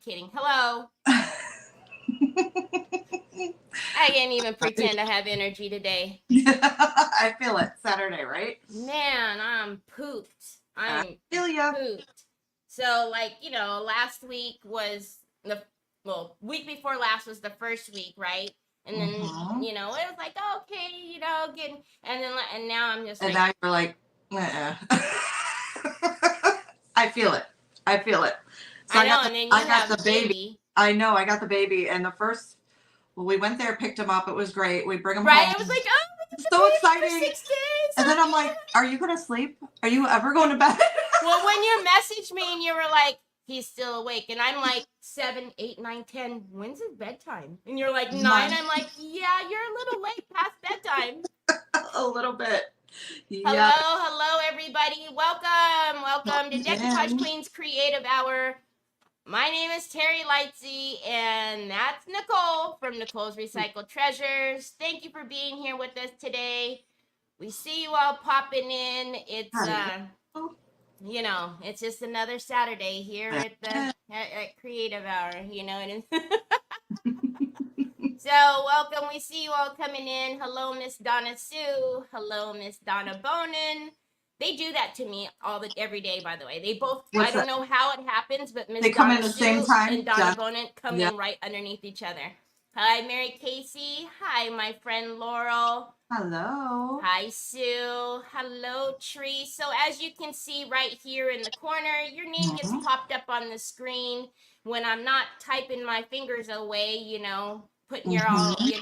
kidding. Hello. I can't even pretend I have energy today. I feel it. Saturday, right? Man, I'm pooped. I'm feel ya. pooped. So, last week was week before last was the first week, right? And then, it was like, okay, and now I'm just and like. And now you're like, I feel it. I feel it. So I know, and then you got the baby. I know, I got the baby. And we went there, picked him up. It was great. We bring him home. Right, it was like, oh, so exciting. For 6 days. And then I'm like, are you going to sleep? Are you ever going to bed? Well, when you messaged me and you were like, he's still awake. And I'm like, 7, 8, 9, 10. When's his bedtime? And you're like, 9. I'm like, yeah, you're a little late past bedtime. A little bit. Yeah. Hello, everybody. Welcome to Decoupage Queen's Creative Hour. My name is Teri Lightsey, and that's Nicole from Nicole's Recycled Treasures. Thank you for being here with us today. We see you all popping in. It's it's just another Saturday here at Creative Hour, and so welcome. We see you all coming in. Hello, Miss Donna Sue. Hello, Miss Donna Bonin. They do that to me every day, by the way. They both, I don't know how it happens, but Miss Donna Sue and Donna Bonin come in right underneath each other. Hi, Mary Casey. Hi, my friend Laurel. Hello. Hi, Sue. Hello, Tree. So as you can see right here in the corner, your name gets popped up on the screen when I'm not typing my fingers away, putting your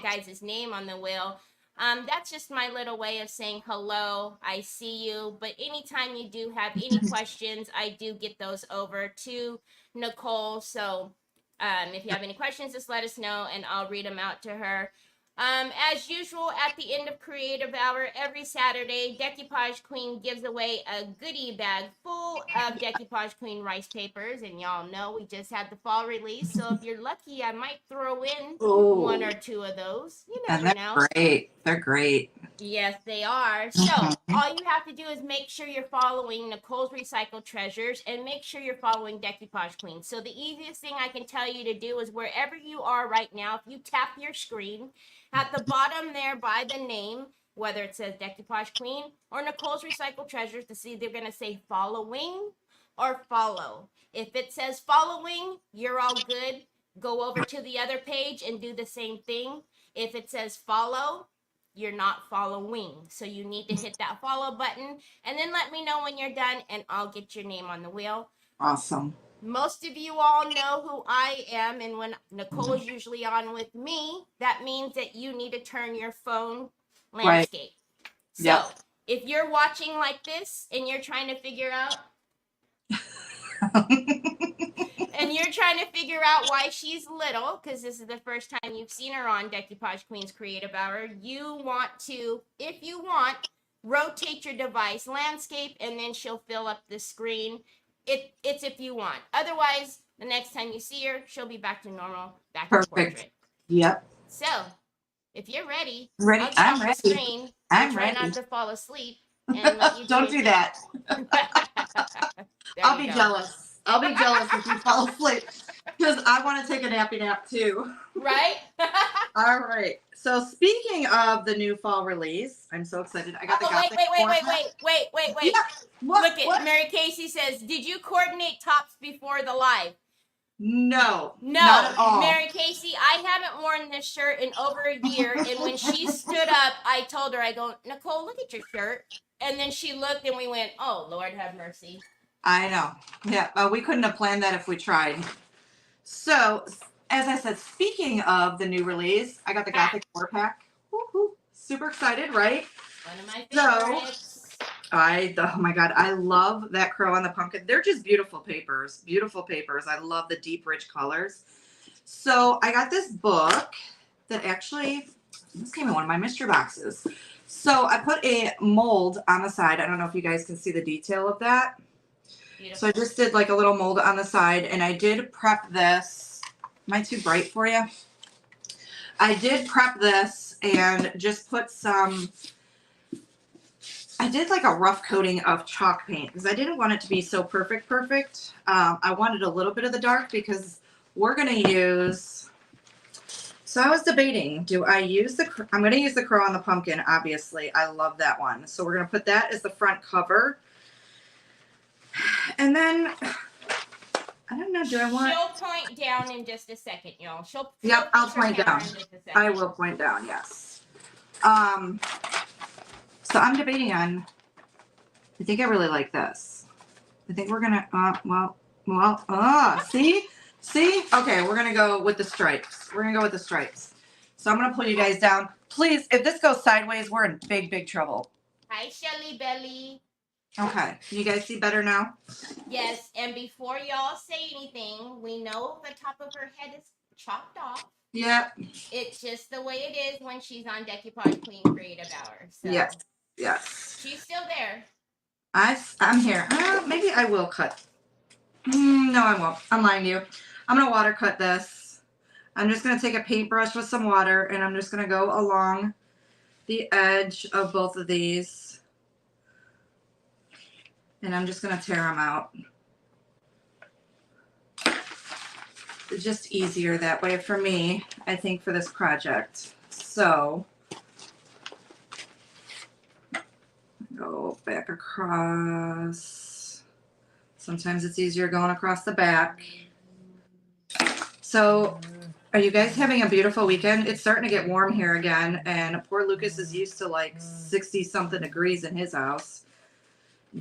guys' name on the wheel. That's just my little way of saying hello. I see you. But anytime you do have any questions, I do get those over to Nicole. So if you have any questions, just let us know and I'll read them out to her. As usual, at the end of Creative Hour, every Saturday, Decoupage Queen gives away a goodie bag full of Decoupage Queen rice papers. And y'all know we just had the fall release. So if you're lucky, I might throw in 1 or 2 of those. You never know. Great. They're great. Yes, they are. So all you have to do is make sure you're following Nicole's Recycled Treasures and make sure you're following Decoupage Queen. So the easiest thing I can tell you to do is wherever you are right now, if you tap your screen, at the bottom there by the name, whether it says Decoupage Queen or Nicole's Recycled Treasures, to see they're going to say following or follow. If it says following, you're all good. Go over to the other page and do the same thing. If it says follow, you're not following. So you need to hit that follow button and then let me know when you're done and I'll get your name on the wheel. Awesome. Most of you all know who I am, and when Nicole is usually on with me, that means that you need to turn your phone landscape. Right. So if you're watching like this and you're trying to figure out why she's little, because this is the first time you've seen her on Decoupage Queen's Creative Hour, you want to, if you want, rotate your device landscape and then she'll fill up the screen. It's if you want. Otherwise, the next time you see her, she'll be back to normal, back to portrait. Yep. So, if you're ready, I'm ready. The screen. I'm ready. Try not to fall asleep. And let you Don't do that. I'll be jealous. I'll be jealous if you fall asleep because I want to take a nappy nap too. Right? All right. So speaking of the new fall release, I'm so excited. I got the wait. Yeah. Look at Mary Casey says, did you coordinate tops before the live? No, not at all. Mary Casey, I haven't worn this shirt in over a year. And when she stood up, I told her, I go, Nicole, look at your shirt. And then she looked and we went, oh, Lord have mercy. I know. Yeah, we couldn't have planned that if we tried. So, as I said, speaking of the new release, I got the Gothic 4-pack. Woo-hoo. Super excited, right? One of my favorites. Oh my God, I love that Crow on the Pumpkin. They're just beautiful papers. Beautiful papers. I love the deep, rich colors. So I got this book that this came in one of my mystery boxes. So I put a mold on the side. I don't know if you guys can see the detail of that. Beautiful. So I just did like a little mold on the side and I did prep this. Am I too bright for you? I did prep this and just put I did like a rough coating of chalk paint because I didn't want it to be so perfect. I wanted a little bit of the dark because we're going to use, so I was debating, do I use I'm going to use the Crow on the Pumpkin, obviously. I love that one. So we're going to put that as the front cover. And then, I don't know, do I want? She'll point down in just a second, y'all. Yep, I'll fix her point camera down. in just a second. I will point down, yes. So I'm debating on, I think I really like this. I think we're gonna, see? Okay, we're gonna go with the stripes. So I'm gonna pull you guys down. Please, if this goes sideways, we're in big, big trouble. Hi, Shelly Belly. Okay, you guys see better now? Yes, and before y'all say anything, we know the top of her head is chopped off. Yep. It's just the way it is when she's on Decoupage Queen Creative Hour. So Yes. she's still there. I'm here. Maybe I will cut. No, I won't. I'm lying to you. I'm going to water cut this. I'm just going to take a paintbrush with some water and I'm just going to go along the edge of both of these. And I'm just going to tear them out. It's just easier that way for me, I think, for this project. So, go back across. Sometimes it's easier going across the back. So, are you guys having a beautiful weekend? It's starting to get warm here again, and poor Lucas is used to like 60-something degrees in his house.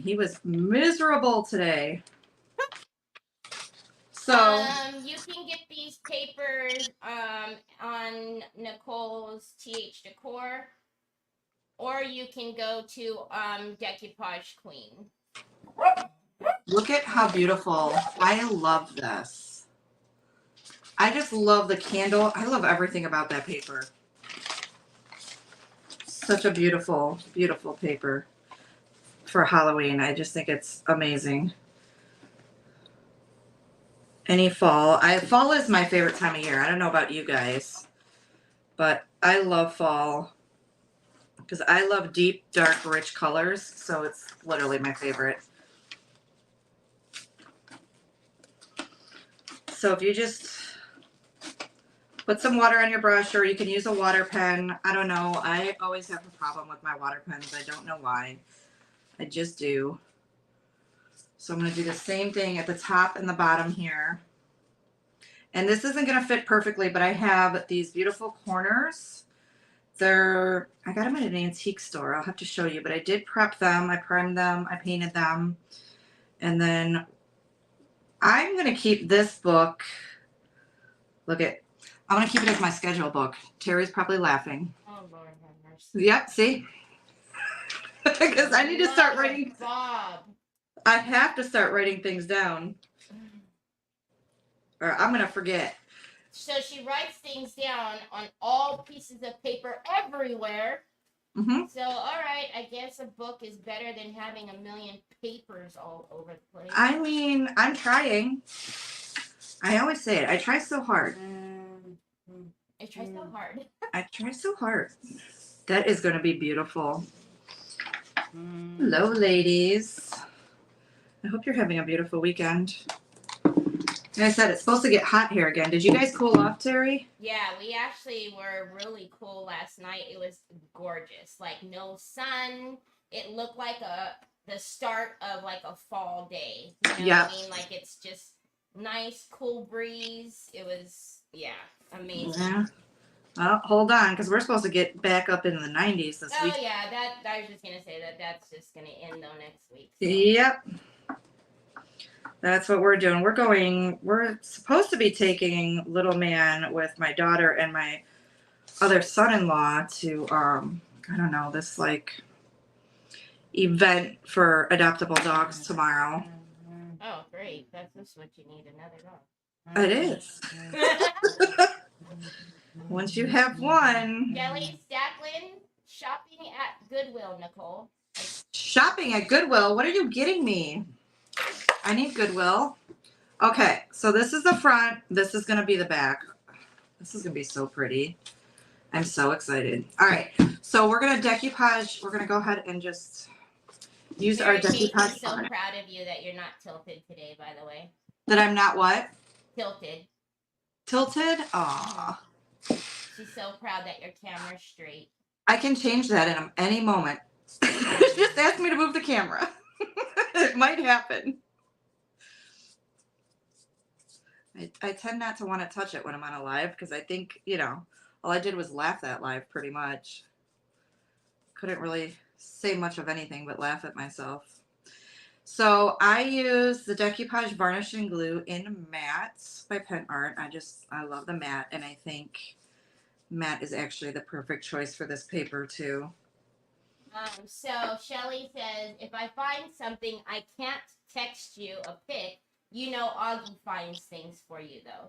He was miserable today. So you can get these papers on Nicole's TH Decor, or you can go to Decoupage Queen. look at how beautiful. I love this. I just love the candle. I love everything about that paper. Such a beautiful, beautiful paper for Halloween. I just think it's amazing. Any fall. Fall is my favorite time of year. I don't know about you guys, but I love fall because I love deep, dark, rich colors. So it's literally my favorite. So if you just put some water on your brush, or you can use a water pen. I don't know. I always have a problem with my water pens. I don't know why. I just do. So I'm going to do the same thing at the top and the bottom here. And this isn't going to fit perfectly, but I have these beautiful corners. I got them at an antique store. I'll have to show you, but I did prep them. I primed them. I painted them. And then I'm going to keep this book. I'm going to keep it as my schedule book. Teri's probably laughing. Oh, Lord have mercy. Yep, see? Because I need to start writing. Bob. I have to start writing things down, or I'm going to forget. So she writes things down on all pieces of paper everywhere. Mm-hmm. So, all right, I guess a book is better than having a million papers all over the place. I mean, I'm trying. I always say it. I try so hard. I try so hard. I try so hard. That is going to be beautiful. Hello, ladies. I hope you're having a beautiful weekend. Like I said, it's supposed to get hot here again. Did you guys cool off, Teri? Yeah, we actually were really cool last night. It was gorgeous. Like, no sun. It looked like the start of like a fall day. You know what I mean? Like, it's just nice, cool breeze. It was, amazing. Yeah. Well, hold on, because we're supposed to get back up into the 90s this week. Oh, yeah, I was just going to say that's just going to end, though, next week. So. Yep. That's what we're doing. We're supposed to be taking little man with my daughter and my other son-in-law to, I don't know, this like event for adoptable dogs tomorrow. Oh, great. That's just what you need, another dog. It is. Once you have one. Kelly Stacklin, shopping at Goodwill, Nicole. Shopping at Goodwill? What are you getting me? I need Goodwill. Okay, so this is the front. This is going to be the back. This is going to be so pretty. I'm so excited. All right, so we're going to decoupage. We're going to go ahead and just use our decoupage. I'm so proud of you that you're not tilted today, by the way. That I'm not what? Tilted. Tilted? Aw. She's so proud that your camera's straight. I can change that in any moment. Just ask me to move the camera. It might happen. I tend not to want to touch it when I'm on a live because I think, you know, all I did was laugh that live pretty much. Couldn't really say much of anything but laugh at myself. So I use the decoupage varnishing glue in matte by Pen Art. I love the matte, and I think matte is actually the perfect choice for this paper too. So Shelly says, if I find something I can't text you a pic, you know Augie finds things for you though.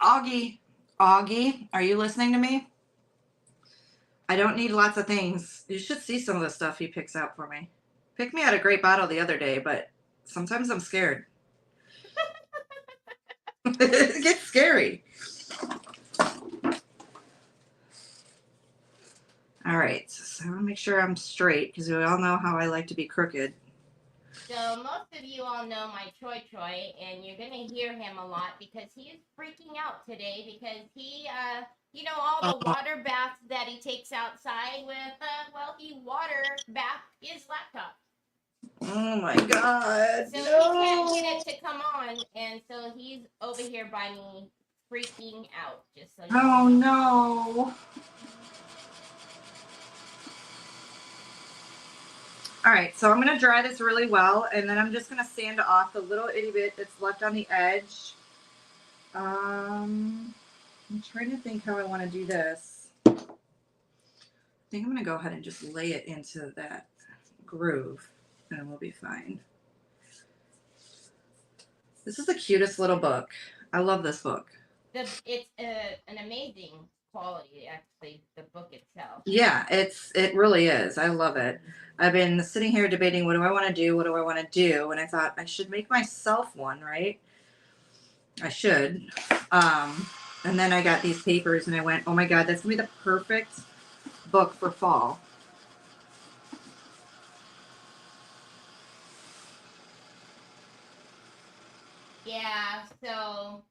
Augie, are you listening to me? I don't need lots of things. You should see some of the stuff he picks out for me. Picked me out a great bottle the other day, but sometimes I'm scared. It gets scary. All right, so I want to make sure I'm straight because we all know how I like to be crooked. So most of you all know my Troy, and you're going to hear him a lot because he is freaking out today because he, you know, all the water baths that he takes outside with, well, he water bath his laptop. Oh my God. So no. he can't get it to come on, and so he's over here by me freaking out, just so you know. No. All right, so I'm going to dry this really well, and then I'm just going to sand off the little itty bit that's left on the edge. I'm trying to think how I want to do this. I think I'm going to go ahead and just lay it into that groove, and we'll be fine. This is the cutest little book. I love this book. It's an amazing quality, actually, the book itself. Yeah, it really is. I love it. I've been sitting here debating, what do I want to do? What do I want to do? And I thought I should make myself one, right? I should. And then I got these papers and I went, oh my God, that's going to be the perfect book for fall. Yeah, so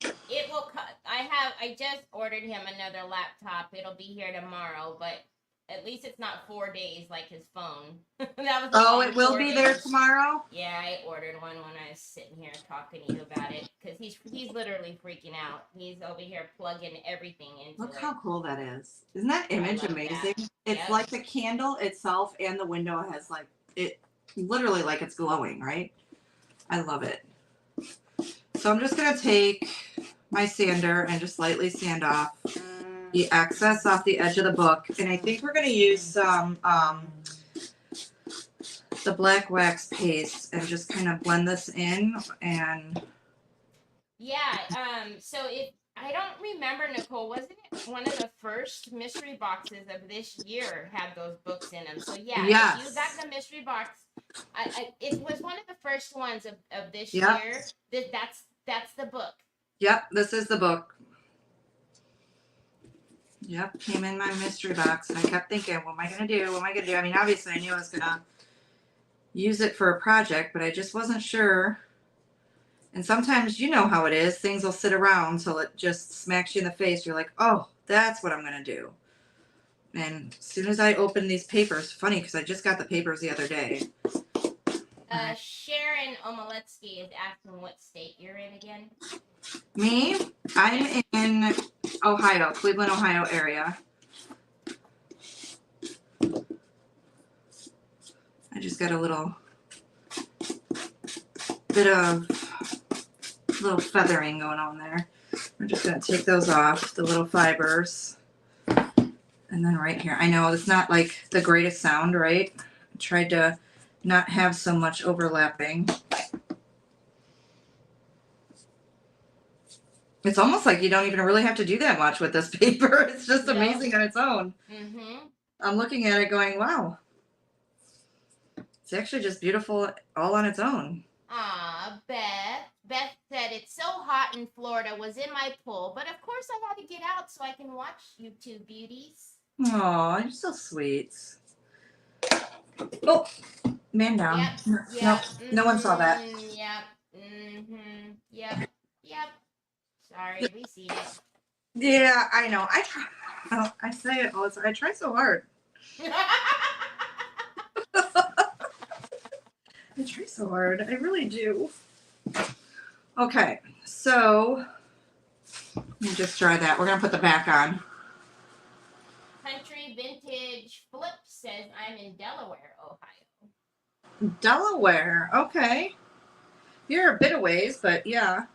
it will cut. I just ordered him another laptop. It'll be here tomorrow, but at least it's not 4 days like his phone. That was it will be there tomorrow? Yeah, I ordered one when I was sitting here talking to you about it because he's literally freaking out. He's over here plugging everything into Look it. how cool that is. Isn't that image amazing? That. It's like the candle itself and the window has like it literally like it's glowing, right? I love it. So I'm just going to take my sander and just lightly sand off the excess off the edge of the book. And I think we're going to use some the black wax paste and just kind of blend this in. And yeah, so I don't remember, Nicole, wasn't it one of the first mystery boxes of this year had those books in them? So yeah, yes. if you got the mystery box, it was one of the first ones of this year. That's the book. Yep, this is the book. Yep, came in my mystery box, and I kept thinking, what am I going to do? What am I going to do? I mean, obviously, I knew I was going to use it for a project, but I just wasn't sure. And sometimes, you know how it is. Things will sit around till it just smacks you in the face. You're like, oh, that's what I'm going to do. And as soon as I open these papers, funny, because I just got the papers the other day. Sharon Omaletsky is asking what state you're in again. Me? I'm in Ohio, Cleveland, Ohio area. I just got a little bit of little feathering going on there. We're just going to take those off, the little fibers. And then right here, I know it's not like the greatest sound, right? I tried to not have so much overlapping. It's almost like you don't even really have to do that much with this paper. It's just amazing on its own. Mm-hmm. I'm looking at it going, wow. It's actually just beautiful all on its own. Ah, Beth. Beth said it's so hot in Florida, was in my pool, but of course I had to get out so I can watch you two beauties. Aw, you're so sweet. Oh, man down. Yep. No, no one saw that. Yep. Mm-hmm. Yep. Sorry, we see it. Yeah, I know. I try. Oh, I say it all the time. I try so hard. I try so hard. I really do. Okay, so let me just try that. We're gonna put the back on. Country Vintage Flip says I'm in Delaware, Ohio. Delaware. Okay, you're a bit of ways, but yeah.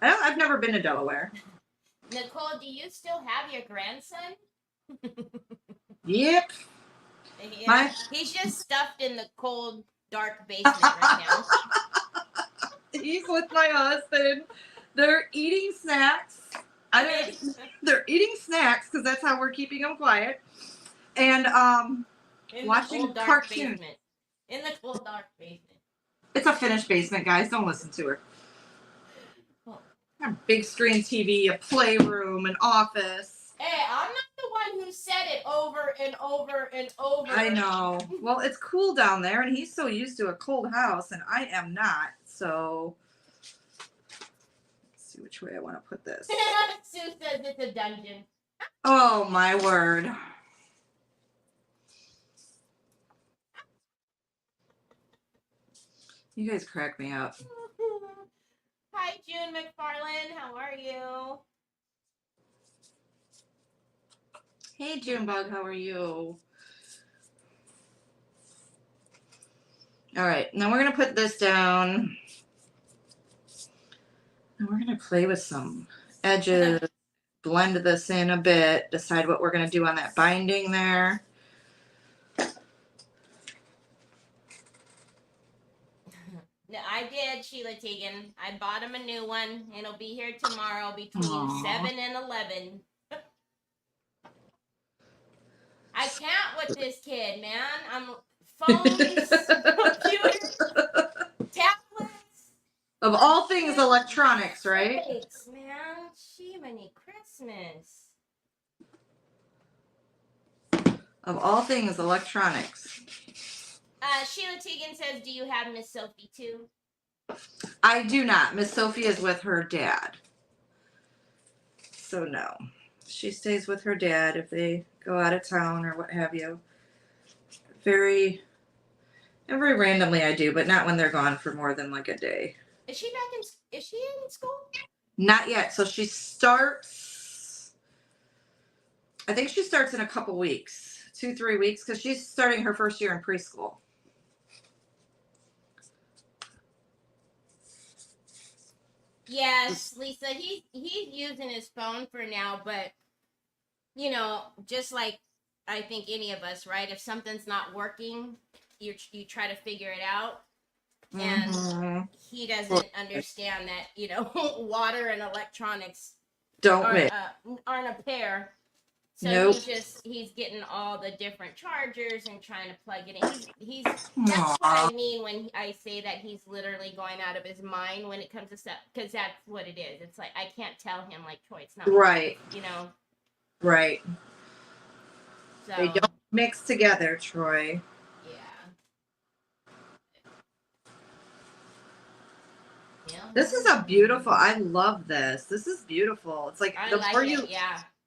I've never been to Delaware. Nicole, do you still have your grandson? Yep. Yeah, he's just stuffed in the cold, dark basement right now. He's with my husband. They're eating snacks. They're eating snacks because that's how we're keeping them quiet. And in watching the cold, dark cartoons. basement. In the cold, dark basement. It's a finished basement, guys. Don't listen to her. Oh. A big screen TV, a playroom, an office. Hey, I'm not the one who said it over and over and over. I know. Well, it's cool down there, and he's so used to a cold house, and I am not. So, let's see which way I want to put this. Sue says it's a dungeon. Oh, my word. You guys crack me up. Hi, June McFarland. How are you? Hey, Junebug. How are you? All right. Now we're going to put this down. And we're going to play with some edges. Blend this in a bit. Decide what we're going to do on that binding there. No, I did, Sheila Tegan. I bought him a new one. It'll be here tomorrow between Aww. 7 and 11. I can't with this kid, man. I'm phones, computers, tablets. Of all things electronics, right? Thanks, man. Jiminy Christmas. Of all things electronics. Sheila Tegan says, do you have Miss Sophie too? I do not. Miss Sophie is with her dad. So no. She stays with her dad if they go out of town or what have you. Very randomly I do, but not when they're gone for more than like a day. Is she in school? Not yet. So she starts, I think she starts in a couple weeks, 2-3 weeks, because she's starting her first year in preschool. Yes, Lisa, he's using his phone for now, but you know, just like I think any of us, right? If something's not working, you try to figure it out. And he doesn't understand that, you know, water and electronics aren't a pair. So nope. he's getting all the different chargers and trying to plug it in. That's what I mean when I say that he's literally going out of his mind when it comes to stuff, because that's what it is. It's like I can't tell him like, Troy, it's not right. You know. Right. So, they don't mix together, Troy. Yeah. This is a beautiful. I love this. This is beautiful. It's like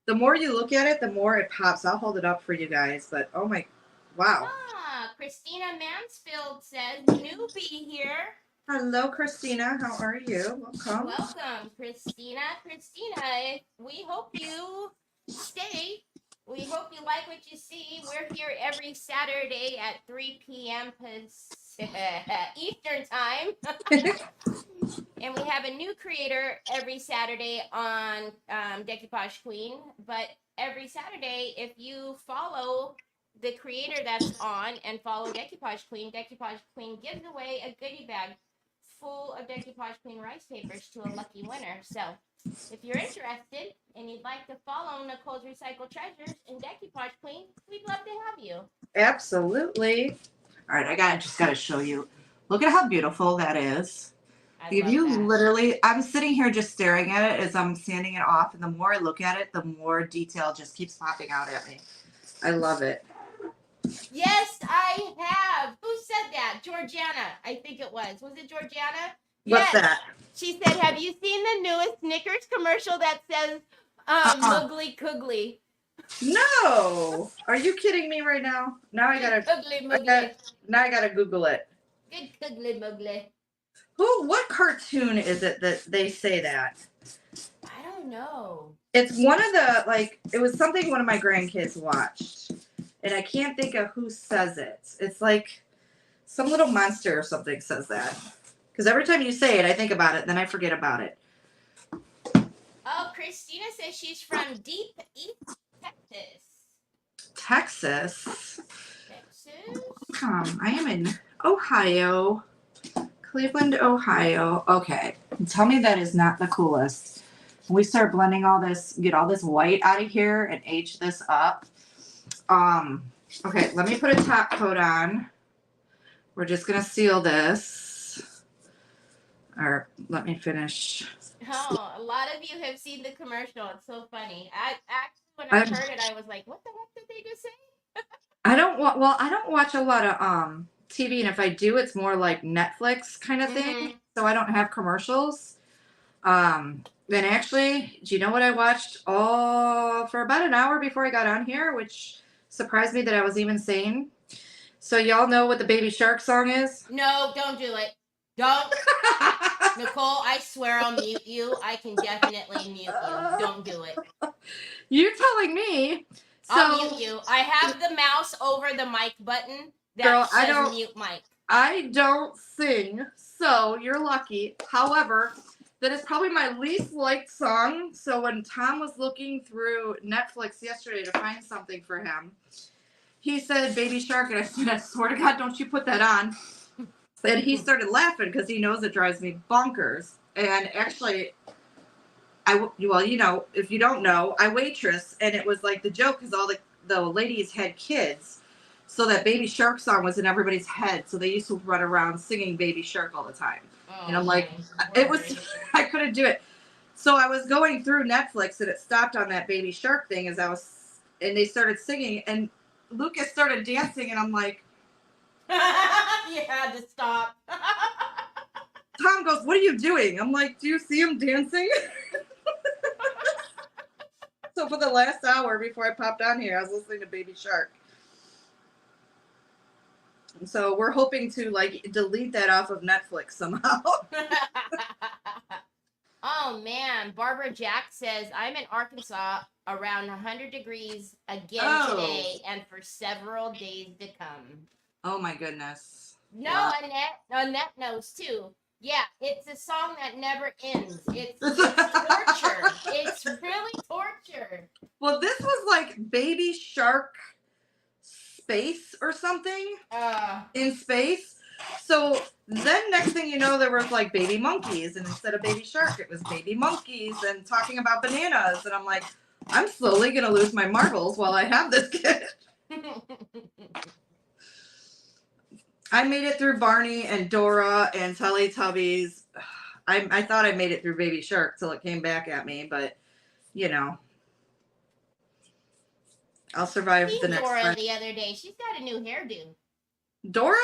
the more you look at it, the more it pops. I'll hold it up for you guys. But oh my, wow. Christina Mansfield says newbie here. Hello, Christina. How are you? Welcome. Welcome, Christina. Christina, we hope you stay. We hope you like what you see. We're here every Saturday at 3 p.m. Eastern time. And we have a new creator every Saturday on Decoupage Queen. But every Saturday, if you follow the creator that's on and follow Decoupage Queen gives away a goodie bag full of Decoupage Queen rice papers to a lucky winner. So if you're interested and you'd like to follow Nicole's Recycled Treasures and Decoupage Queen, we'd love to have you. Absolutely. All right, I just gotta show you. Look at how beautiful that is. If you literally, I'm sitting here just staring at it as I'm sanding it off, and the more I look at it, the more detail just keeps popping out at me. I love it. Yes, I have. Who said that? Georgiana, I think it was. Was it Georgiana? What's Yes. that? She said, have you seen the newest Snickers commercial that says Muggly Coogly? No. Are you kidding me right now? Now I gotta. Coogly Muggly. Now I gotta Google it. Good Coogly Muggly. What cartoon is it that they say that? I don't know. It's one of the, it was something one of my grandkids watched. And I can't think of who says it. It's like some little monster or something says that. Because every time you say it, I think about it, then I forget about it. Oh, Christina says she's from Deep East Texas. Texas? Texas? I am in Ohio. Cleveland, Ohio. Okay. Tell me that is not the coolest. When we start blending all this, get all this white out of here and age this up. Okay, let me put a top coat on. We're just gonna seal this. Or let me finish. Oh, a lot of you have seen the commercial. It's so funny. When I heard it, I was like, what the heck did they just say? I don't watch a lot of TV, and if I do, it's more like Netflix kind of thing. So I don't have commercials. Then actually, do you know what I watched all for about an hour before I got on here, which surprised me that I was even sane. So y'all know what the Baby Shark song is? No, don't do it. Don't. Nicole, I swear I'll mute you. I can definitely mute you. Don't do it. You're telling me. So, I'll mute you. I have the mouse over the mic button that girl, says mute mic. I don't sing, so you're lucky. However, that is probably my least liked song. So when Tom was looking through Netflix yesterday to find something for him, he said Baby Shark, and I said, I swear to God, don't you put that on. And he started laughing because he knows it drives me bonkers. And actually, if you don't know, I waitress, and it was like the joke because all the ladies had kids. So that Baby Shark song was in everybody's head. So they used to run around singing Baby Shark all the time. Oh, and I'm like, I couldn't do it. So I was going through Netflix and it stopped on that Baby Shark thing and they started singing and Lucas started dancing and I'm like. You had to stop. Tom goes, what are you doing? I'm like, do you see him dancing? So for the last hour before I popped on here, I was listening to Baby Shark. So we're hoping to delete that off of Netflix somehow. Oh man, Barbara Jack says, I'm in Arkansas around 100 degrees again today and for several days to come. Oh my goodness. No, wow. Annette knows too. Yeah, it's a song that never ends. It's torture. It's really torture. Well, this was like Baby Shark Space or something in space. So then next thing you know, there was like baby monkeys, and instead of Baby Shark, it was baby monkeys and talking about bananas. And I'm like, I'm slowly going to lose my marbles while I have this kid. I made it through Barney and Dora and Teletubbies. I thought I made it through Baby Shark till it came back at me, but I'll survive the next Dora one. The other day. She's got a new hairdo. Dora?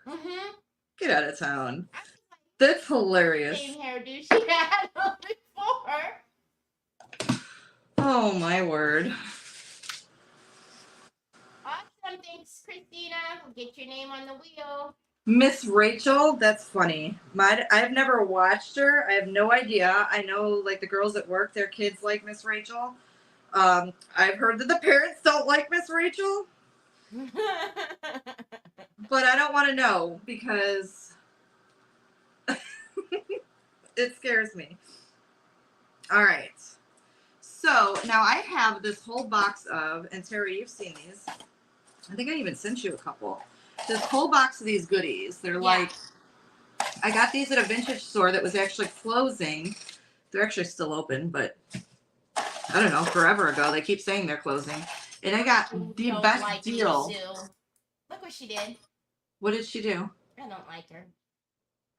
Mm-hmm. Get out of town. That's hilarious. Same hairdo she had before. Oh my word. Awesome. Thanks, Christina. We'll get your name on the wheel. Miss Rachel, that's funny. I've never watched her. I have no idea. I know the girls at work, their kids like Miss Rachel. I've heard that the parents don't like Miss Rachel. But I don't want to know because it scares me. All right. So now I have this whole box of, and Teri, you've seen these. I think I even sent you a couple. This whole box of these goodies. They're I got these at a vintage store that was actually closing. They're actually still open, but I don't know, forever ago. They keep saying they're closing. And I got the best deal. Look what she did. What did she do? I don't like her.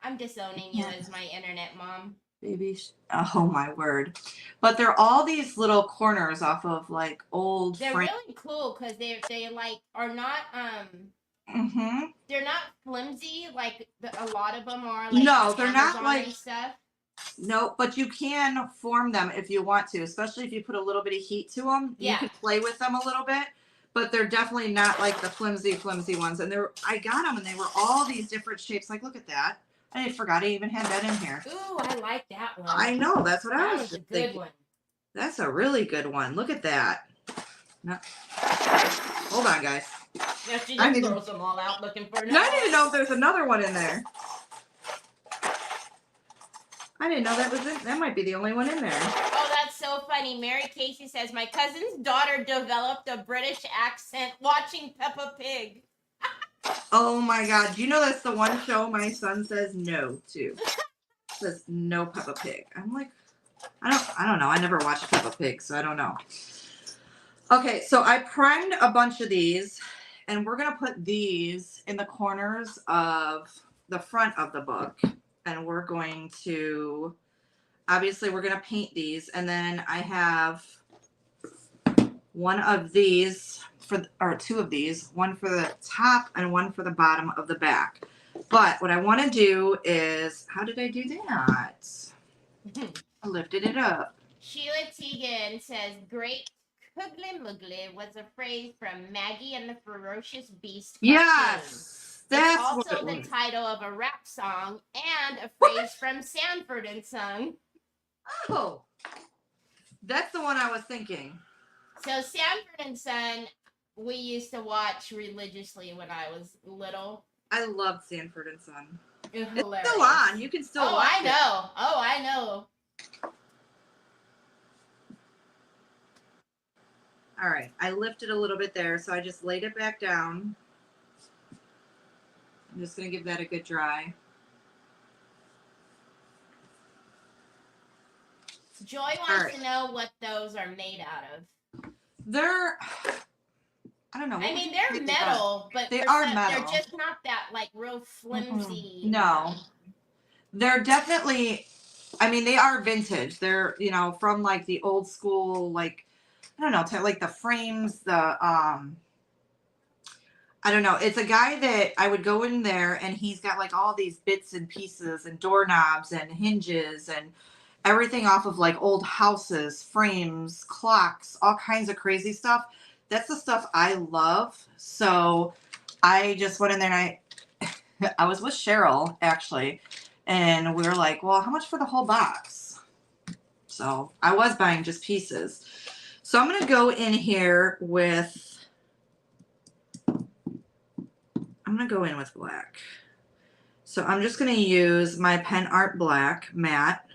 I'm disowning you as my internet mom. Baby, oh my word. But they're all these little corners off of old. They're really cool because they are not Mm-hmm. They're not flimsy like a lot of them are, like No, on they're not Amazon like, and stuff. no, but you can form them if you want to, especially if you put a little bit of heat to them. You Yeah. can play with them a little bit, but they're definitely not like the flimsy ones. And I got them and they were all these different shapes. Like, look at that. I forgot I even had that in here. Ooh, I like that one. I know. That's what I That was was a just good thinking. one. That's a really good one. Look at that. No. Hold on, guys. Yeah, she just throws them all out looking for another. I didn't know if there's another one in there. I didn't know that was it. That might be the only one in there. Oh, that's so funny. Mary Casey says, my cousin's daughter developed a British accent watching Peppa Pig. Oh my God. Do you know that's the one show my son says no to? Says no Peppa Pig. I'm like, I don't know. I never watched Peppa Pig, so I don't know. Okay, so I primed a bunch of these, and we're going to put these in the corners of the front of the book. And we're going to, obviously, we're going to paint these. And then I have one of these, or two of these, one for the top and one for the bottom of the back. But what I want to do is, how did I do that? I lifted it up. Sheila Teagan says, great Kuggly Muggly was a phrase from Maggie and the Ferocious Beast cartoon. Yes, that's it's also what it the was. title of a rap song and a phrase from Sanford and Son. Oh, that's the one I was thinking. So Sanford and Son, we used to watch religiously when I was little. I loved Sanford and Son. It's still on. You can still watch it. Oh, I know. All right, I lifted a little bit there, so I just laid it back down. I'm just going to give that a good dry. Joy wants to know what those are made out of. They're, I don't know. I mean, they're metal, but they are metal. They're just not that like real flimsy. No, they're definitely, I mean, they are vintage. They're, you know, from like the old school, like, I don't know, like the frames, I don't know. It's a guy that I would go in there and he's got like all these bits and pieces and doorknobs and hinges and everything off of like old houses, frames, clocks, all kinds of crazy stuff. That's the stuff I love. So I just went in there and I was with Cheryl actually, and we were like, well, how much for the whole box? So I was buying just pieces. So I'm going to go in here with, I'm going to go in with black. So I'm just going to use my Pen Art Black matte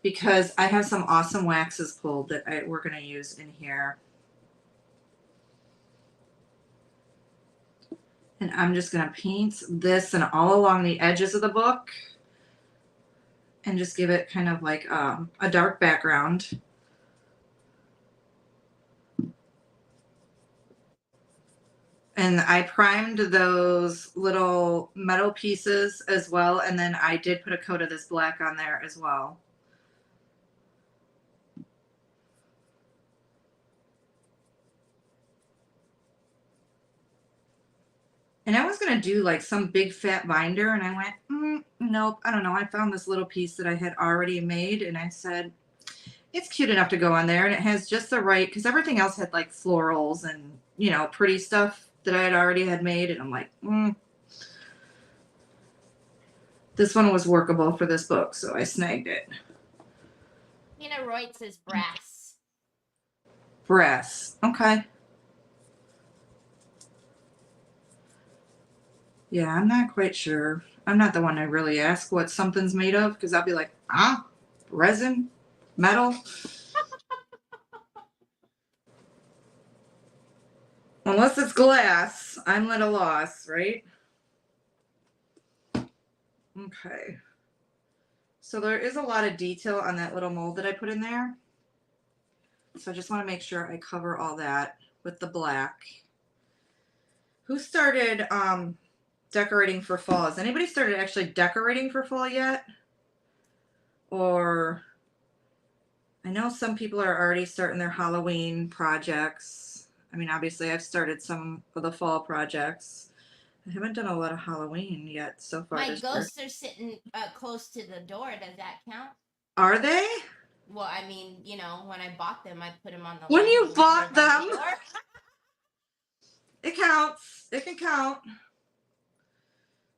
because I have some awesome waxes pulled that we're going to use in here. And I'm just going to paint this and all along the edges of the book and just give it kind of like a dark background. And I primed those little metal pieces as well. And then I did put a coat of this black on there as well. And I was going to do like some big fat binder. And I went, nope, I don't know. I found this little piece that I had already made. And I said, it's cute enough to go on there. And it has just the right, because everything else had like florals and, you know, pretty stuff that I had made. And I'm like, this one was workable for this book. So I snagged it. Nina Reut says brass. Brass. Okay. Yeah, I'm not quite sure. I'm not the one to really ask what something's made of because I'll be like, resin, metal. Unless it's glass, I'm at a loss, right? Okay. So there is a lot of detail on that little mold that I put in there. So I just want to make sure I cover all that with the black. Who started decorating for fall? Has anybody started actually decorating for fall yet? Or I know some people are already starting their Halloween projects. I mean, obviously I've started some of the fall projects. I haven't done a lot of Halloween yet so far My this year. ghosts are sitting close to the door. Does that count? Are they? Well, I mean, you know, when I bought them, I put them on the When ledge you over bought here by the them, door. it counts. It can count.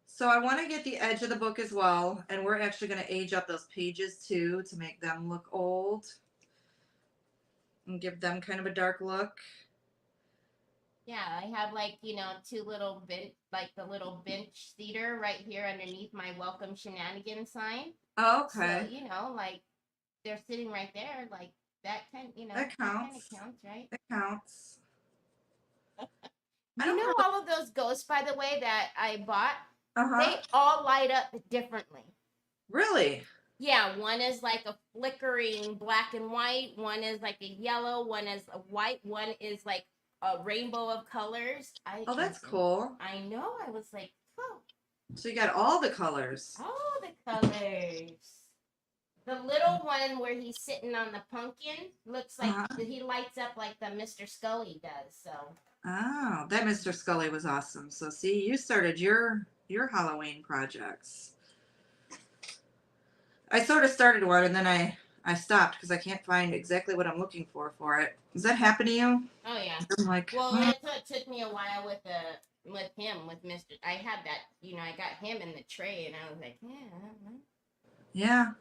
So I want to get the edge of the book as well. And we're actually going to age up those pages too to make them look old. And give them kind of a dark look. Yeah, I have like, you know, two little bench, like the little bench cedar right here underneath my welcome shenanigans sign. Oh, okay. So, you know, like they're sitting right there, like that kind, you know, That that kind of counts. counts, right? It counts. You know, all of those ghosts, by the way, that I bought, Uh-huh. they all light up differently. Really? Yeah, one is like a flickering black and white, one is like a yellow, one is a white, one is like a rainbow of colors. Oh, that's cool. I know. I was like, oh. So you got all the colors. All the colors. The little one where he's sitting on the pumpkin looks like he lights up like the Mr. Scully does. So. Oh, that Mr. Scully was awesome. So see, you started your Halloween projects. I sort of started one and then I stopped because I can't find exactly what I'm looking for it. Does that happen to you? Oh yeah. I'm like, well, that's what took me a while with him with Mr. I had that, you know, I got him in the tray and I was like, yeah, I don't know. Yeah.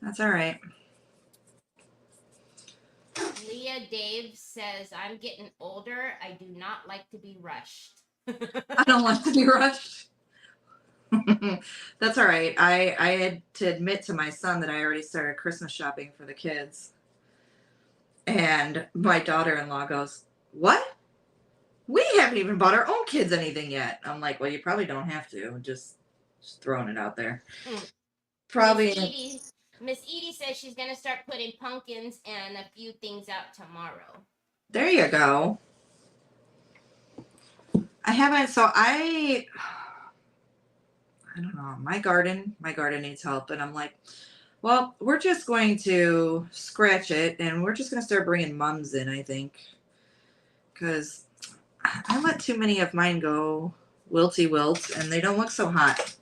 That's all right. Leah Dave says, I'm getting older. I do not like to be rushed. I don't like to be rushed. That's all right. I had to admit to my son that I already started Christmas shopping for the kids. And my daughter-in-law goes, what? We haven't even bought our own kids anything yet. I'm like, well, you probably don't have to. Just throwing it out there. Probably. Miss Edie says she's going to start putting pumpkins and a few things out tomorrow. There you go. I haven't, so I don't know. My garden needs help. And I'm like, well, we're just going to scratch it and we're just going to start bringing mums in, I think. Because I let too many of mine go wilty wilt and they don't look so hot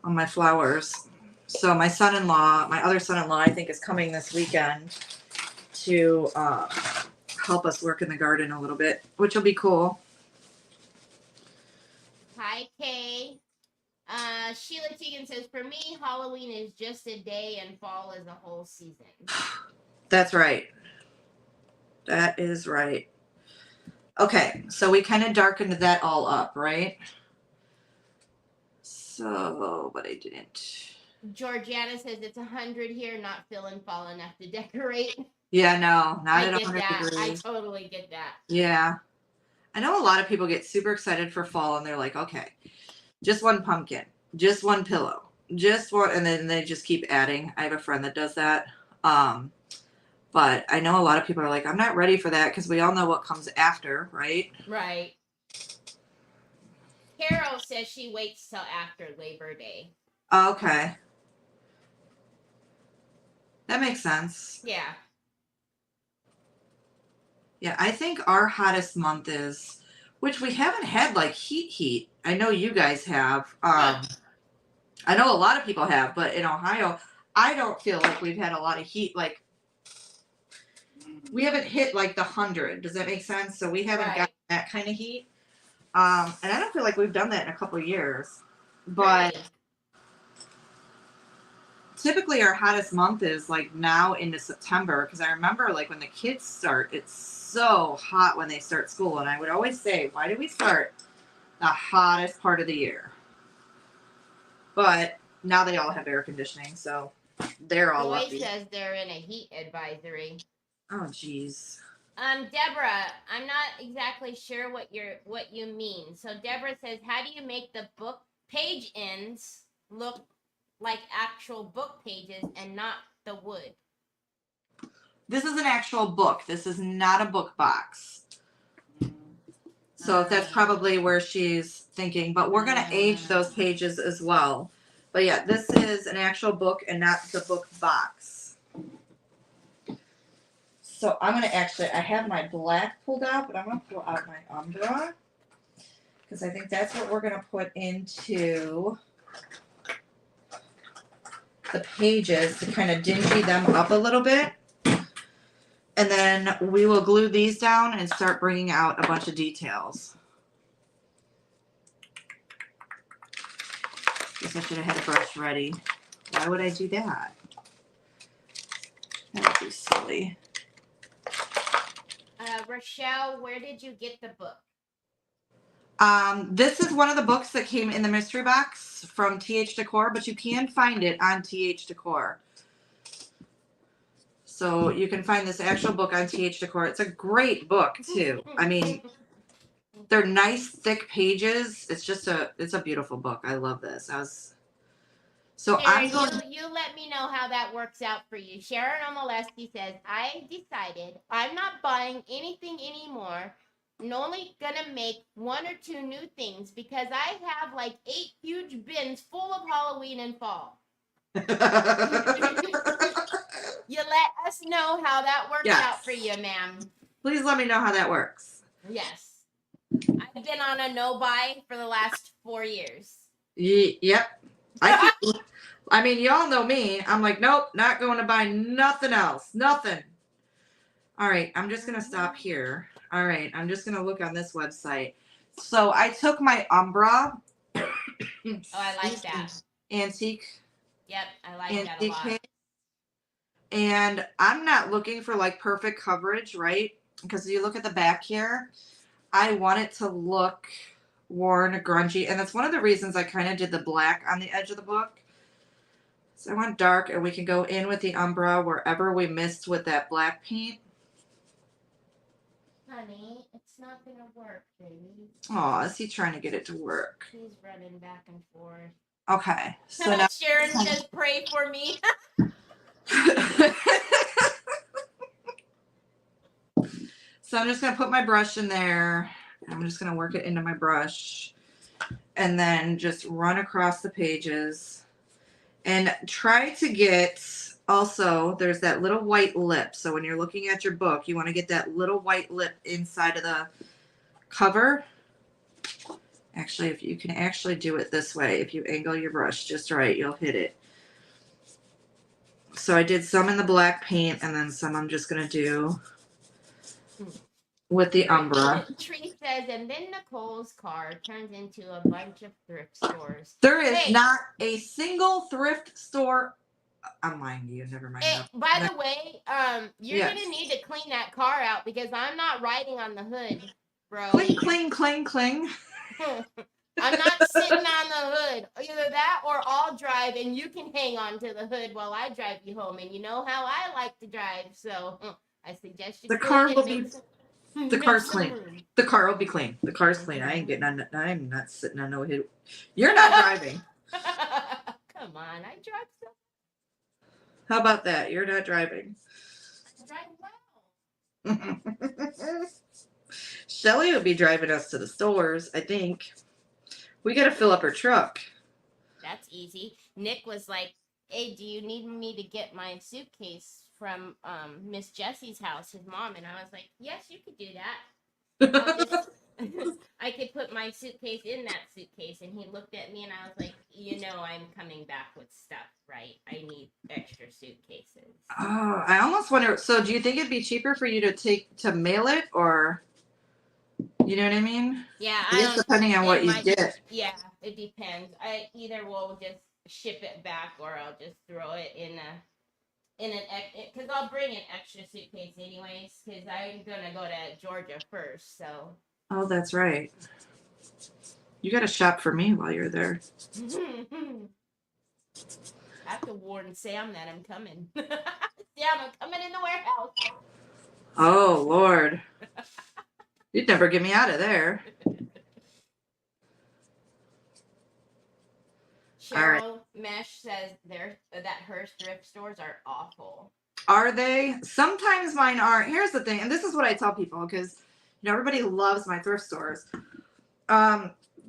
on my flowers. So my other son-in-law, I think is coming this weekend to help us work in the garden a little bit, which will be cool. Hi, Kay. Sheila Tegan says, for me, Halloween is just a day and fall is a whole season. That's right. That is right. Okay, so we kind of darkened that all up, right? So, but I didn't. Georgiana says it's 100 here, not feeling fall enough to decorate. Yeah, no, not at 100 that. degrees. I totally get that. Yeah. I know a lot of people get super excited for fall and they're like, okay, just one pumpkin, just one pillow, just one, and then they just keep adding. I have a friend that does that. But I know a lot of people are like, I'm not ready for that because we all know what comes after, right? Right. Carol says she waits till after Labor Day. Okay. That makes sense. Yeah. Yeah, I think our hottest month is, which we haven't had like heat. I know you guys have. I know a lot of people have, but in Ohio, I don't feel like we've had a lot of heat. Like, we haven't hit like the 100. Does that make sense? So we haven't got that kind of heat. And I don't feel like we've done that in a couple of years. But typically our hottest month is like now into September, because I remember like when the kids start, it's so hot when they start school. And I would always say, why do we start the hottest part of the year? But now they all have air conditioning, so they're all lucky. Joy says they're in a heat advisory. Oh, geez. Deborah, I'm not exactly sure what you mean. So Deborah says, how do you make the book page ends look like actual book pages and not the wood? This is an actual book. This is not a book box. So that's probably where she's thinking, but we're going to age those pages as well. But yeah, this is an actual book and not the book box. So I'm going to actually, I have my black pulled out, but I'm going to pull out my Umbra. Because I think that's what we're going to put into the pages to kind of dingy them up a little bit. And then we will glue these down and start bringing out a bunch of details. Guess I should have had a brush ready. Why would I do that? That would be silly. Rochelle, where did you get the book? This is one of the books that came in the mystery box from TH Decor, but you can find it on TH Decor. So you can find this actual book on TH Decor. It's a great book too. I mean, they're nice thick pages. It's just it's a beautiful book. I love this. Sharon, you let me know how that works out for you. Sharon Omoleski says, I decided I'm not buying anything anymore. I'm only gonna make 1 or 2 new things because I have like 8 huge bins full of Halloween and fall. You let us know how that works out for you, ma'am. Please let me know how that works. Yes. I've been on a no buy for the last 4 years. Yep. I mean, y'all know me. I'm like, nope, not going to buy nothing else. Nothing. All right, I'm just going to stop here. All right, I'm just going to look on this website. So I took my Umbra. Oh, I like that. Antique. Yep, I like that a lot. And I'm not looking for like perfect coverage, right? Because you look at the back here, I want it to look worn, grungy. And that's one of the reasons I kind of did the black on the edge of the book. So I want dark, and we can go in with the Umbra wherever we missed with that black paint. Honey, it's not going to work, baby. Oh, is he trying to get it to work? He's running back and forth. Okay. So now Sharon says, pray for me. So I'm just going to put my brush in there. I'm just going to work it into my brush. And then just run across the pages. And try to get, also, there's that little white lip. So when you're looking at your book, you want to get that little white lip inside of the cover. Actually, if you can actually do it this way, if you angle your brush just right, you'll hit it. So I did some in the black paint, and then some I'm just going to do with the Umbra. Tree says, and then Nicole's car turns into a bunch of thrift stores. There is not a single thrift store. I'm lying to you. Never mind. By the way, you're gonna need to clean that car out because I'm not riding on the hood, bro. Cling, cling, cling, cling. I'm not sitting on the hood. Either that or I'll drive and you can hang on to the hood while I drive you home. And you know how I like to drive, so I suggest you. The car will be. The car's clean. The car will be clean. The car's clean. I ain't getting on. I'm not sitting on no hood. You're not driving. Come on, I drive so. How about that? You're not driving. I drive well. Shelly would be driving us to the stores, I think. We got to fill up her truck. That's easy. Nick was like, hey, do you need me to get my suitcase from Miss Jessie's house, his mom? And I was like, yes, you could do that. I could put my suitcase in that suitcase. And he looked at me and I was like, you know, I'm coming back with stuff, right? I need extra suitcases. Oh, I almost wonder. So do you think it'd be cheaper for you to mail it, or, you know what I mean? Yeah. I guess depending on what you get. Yeah, it depends. I either will just ship it back or I'll just throw it in because I'll bring an extra suitcase anyways, because I'm gonna go to Georgia first. So. Oh, that's right. You got to shop for me while you're there. I have to warn Sam that I'm coming. Sam, I'm coming in the warehouse. Oh, Lord. You'd never get me out of there. Cheryl Mesh says that her thrift stores are awful. Are they? Sometimes mine aren't. Here's the thing, and this is what I tell people, because everybody loves my thrift stores.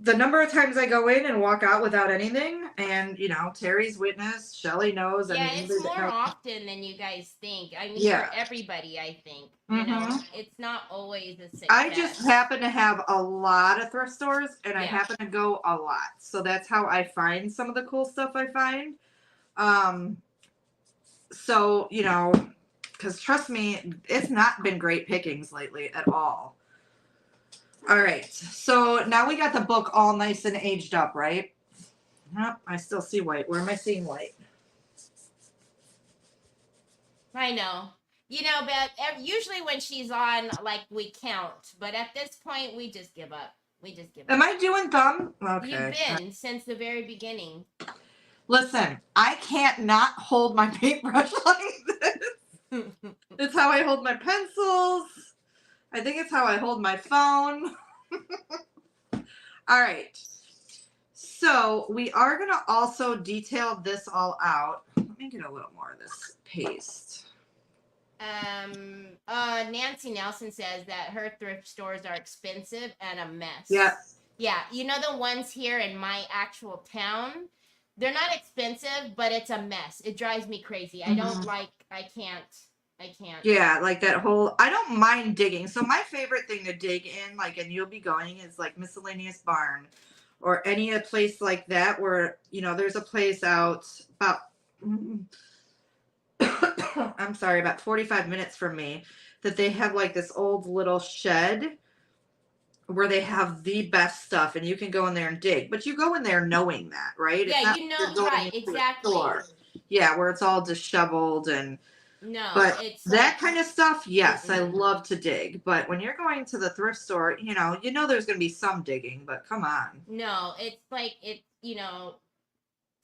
the number of times I go in and walk out without anything, and you know, Teri's witness, Shelly knows. I Yeah, mean, it's anybody that more knows. often than you guys think. I mean, for Yeah. everybody, I think. You know, Mm-hmm. it's not always a I just success. happen to have a lot of thrift stores, and I Yeah. happen to go a lot, so that's how I find some of the cool stuff I find. Um, so you know, because trust me, it's not been great pickings lately at all. All right, so now we got the book all nice and aged up, right? Nope, I still see white. Where am I seeing white? I know. You know, but usually when she's on, like, we count. But at this point, we just give up. We just give up. Am I doing thumb? You've Okay. been since the very beginning. Listen, I can't not hold my paintbrush like this. It's how I hold my pencils. I think it's how I hold my phone. All right. So we are going to also detail this all out. Let me get a little more of this paste. Nancy Nelson says that her thrift stores are expensive and a mess. Yeah. Yeah, you know the ones here in my actual town, they're not expensive, but it's a mess. It drives me crazy. I don't like, I can't. Yeah, like that whole, I don't mind digging. So my favorite thing to dig in, like, and you'll be going, is like Miscellaneous Barn or any a place like that where, you know, there's a place out about, I'm sorry, about 45 minutes from me, that they have like this old little shed where they have the best stuff, and you can go in there and dig. But you go in there knowing that, right? Yeah, it's not you like know, you're going right, into a exactly. store. Yeah, where it's all disheveled and no, but it's that like, kind of stuff, yes, I love to dig. But when you're going to the thrift store, you know there's going to be some digging, but come on. no, it's like, it, you know,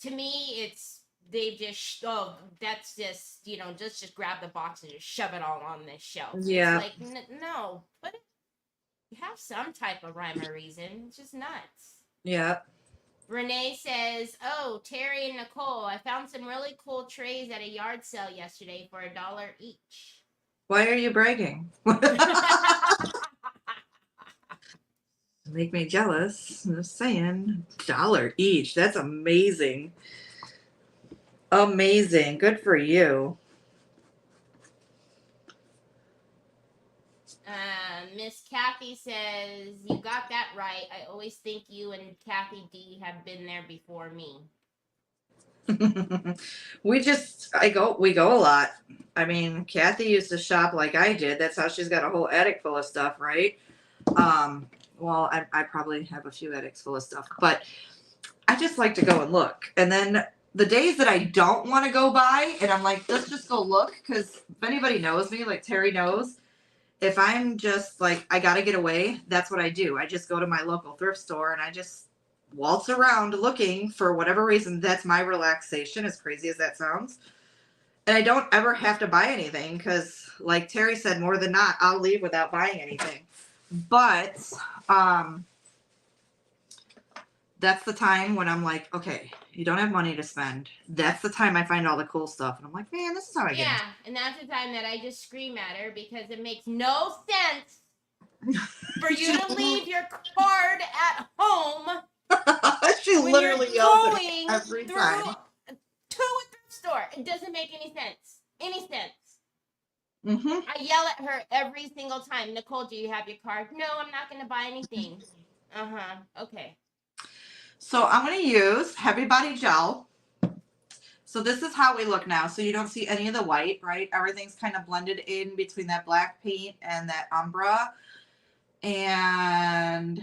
to me, it's, they just, oh, that's just, you know, just grab the box and just shove it all on this shelf. Yeah. It's like, no, but you have some type of rhyme or reason. It's just nuts. Yeah. Renee says, "Oh, Teri and Nicole, I found some really cool trays at a yard sale yesterday for $1 each." Why are you bragging? Make me jealous. I'm just saying. $1 each. That's amazing. Amazing. Good for you. Miss Kathy says, "You got that right. I always think you and Kathy D have been there before me." we go a lot. I mean, Kathy used to shop like I did. That's how she's got a whole attic full of stuff, right? Well, I probably have a few attics full of stuff, but I just like to go and look. And then the days that I don't want to go buy, and I'm like, let's just go look, because if anybody knows me, like Teri knows, if I'm just like, I got to get away, that's what I do. I just go to my local thrift store and I just waltz around looking for whatever reason. That's my relaxation, as crazy as that sounds. And I don't ever have to buy anything because, like Teri said, more than not, I'll leave without buying anything. But that's the time when I'm like, okay, you don't have money to spend. That's the time I find all the cool stuff. And I'm like, man, this is how I get Yeah, and that's the time that I just scream at her because it makes no sense for you to leave your card at home. She when literally you're yells at going me every through time. to a thrift store. It doesn't make any sense. Mm-hmm. I yell at her every single time. "Nicole, do you have your card?" "No, I'm not going to buy anything." Okay. So I'm going to use Heavy Body Gel. So this is how we look now. So you don't see any of the white, right? Everything's kind of blended in between that black paint and that umbra. And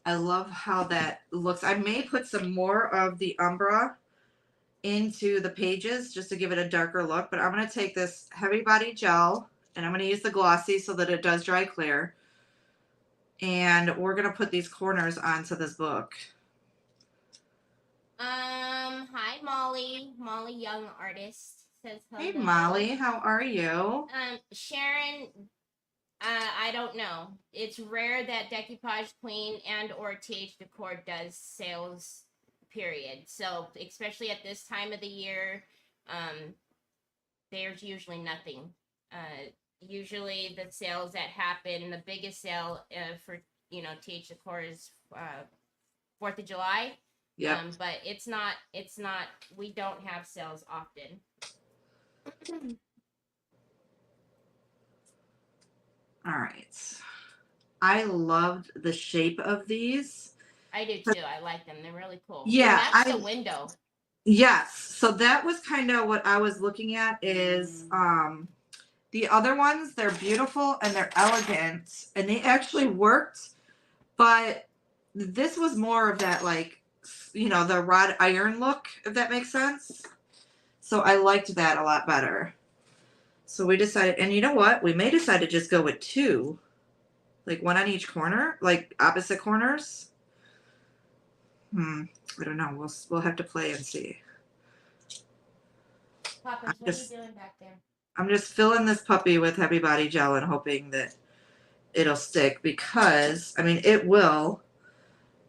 I love how that looks. I may put some more of the umbra into the pages just to give it a darker look. But I'm going to take this Heavy Body Gel and I'm going to use the glossy so that it does dry clear. And we're going to put these corners onto this book. Hi, Molly. Molly Young Artist says hello. Hey, Molly, how are you? Sharon, I don't know. It's rare that Decoupage Queen and or TH Decor does sales, period. So, especially at this time of the year, there's usually nothing. Usually the sales that happen, the biggest sale for you know, TH Decor's 4th of July. Yep. But it's not, we don't have sales often. All right. I loved the shape of these. I do too. I like them. They're really cool. Yeah, They match the window. Yes. So that was kind of what I was looking at is the other ones, they're beautiful and they're elegant and they actually worked, but this was more of that, like, you know, the wrought iron look, if that makes sense. So I liked that a lot better. So we decided, and you know what? We may decide to just go with 2, like 1 on each corner, like opposite corners. I don't know. We'll have to play and see. Papa, what are you doing back there? I'm just filling this puppy with Heavy Body Gel and hoping that it'll stick because, I mean, it will,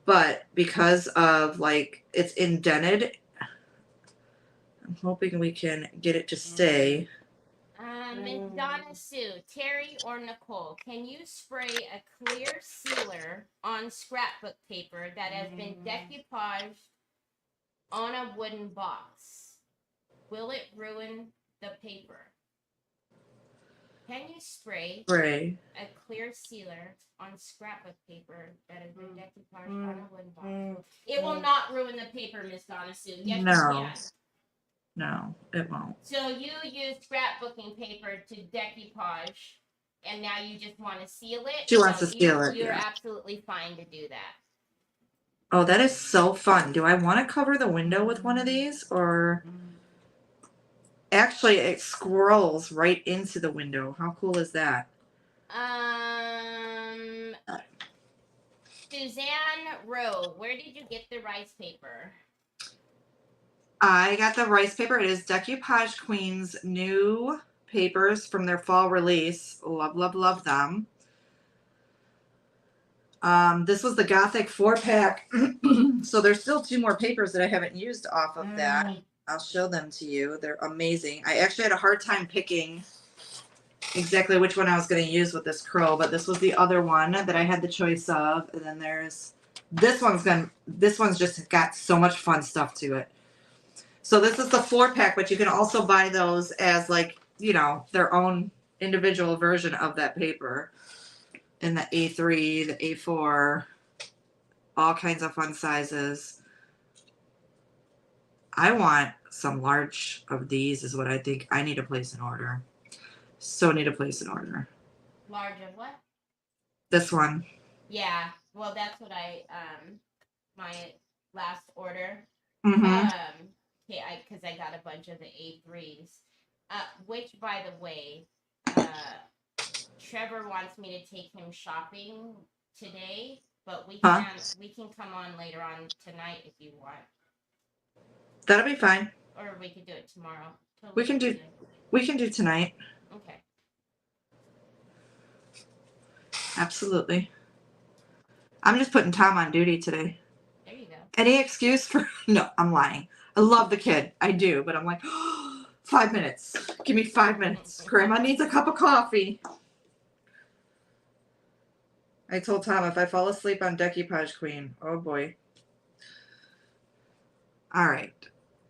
but because of, like, it's indented, I'm hoping we can get it to stay. Miss Donna Sue, Teri or Nicole, can you spray a clear sealer on scrapbook paper that has been decoupaged on a wooden box? Will it ruin the paper? Can you spray a clear sealer on scrapbook paper that has been decoupaged on a wooden box? It will not ruin the paper, Miss Donna Sue. Yes, No. you can. No, it won't. So you use scrapbooking paper to decoupage, and now you just want to seal it? She wants to seal it, You're yeah. absolutely fine to do that. Oh, that is so fun. Do I want to cover the window with one of these or... Actually, it scrolls right into the window. How cool is that? Suzanne Rowe, where did you get the rice paper? I got the rice paper. It is Decoupage Queen's new papers from their fall release. Love, love, love them. This was the Gothic 4-pack. So there's still 2 more papers that I haven't used off of that. I'll show them to you. They're amazing. I actually had a hard time picking exactly which one I was going to use with this curl, but this was the other one that I had the choice of. And then there's this one's just got so much fun stuff to it. So this is the 4-pack, but you can also buy those as, like, you know, their own individual version of that paper in the A3, the A4, all kinds of fun sizes. I want some large of these is what I think I need to place an order. So need to place an order. Large of what? This one. Yeah. Well, that's what my last order. Okay, because I got a bunch of the A3s. Which, by the way, Trevor wants me to take him shopping today, but we can come on later on tonight if you want. That'll be fine. Or we could do it tomorrow. We can do tonight. Okay. Absolutely. I'm just putting Tom on duty today. There you go. Any excuse for... No, I'm lying. I love the kid. I do, but I'm like, 5 minutes. Give me 5 minutes. Grandma needs a cup of coffee. I told Tom if I fall asleep on Decoupage Queen, oh boy. All right.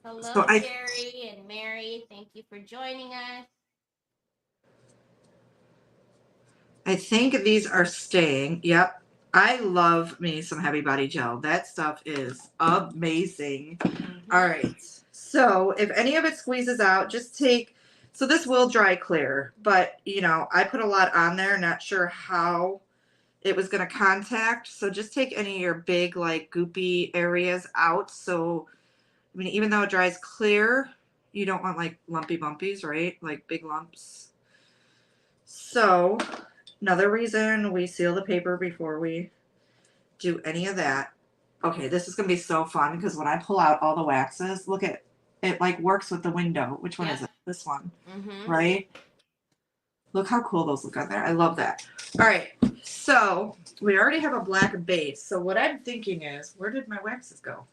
Hello, Jerry and Mary. Thank you for joining us. I think these are staying. Yep. I love me some Heavy Body Gel. That stuff is amazing. All right. So if any of it squeezes out, just take... So this will dry clear, but, you know, I put a lot on there. Not sure how it was going to contact. So just take any of your big, like, goopy areas out. So, I mean, even though it dries clear, you don't want, like, lumpy bumpies, right? Like big lumps. So... Another reason we seal the paper before we do any of that. Okay, this is going to be so fun because when I pull out all the waxes, look at it, like works with the window. Which one is it? This one, right? Look how cool those look on there. I love that. All right, so we already have a black base. So what I'm thinking is, where did my waxes go?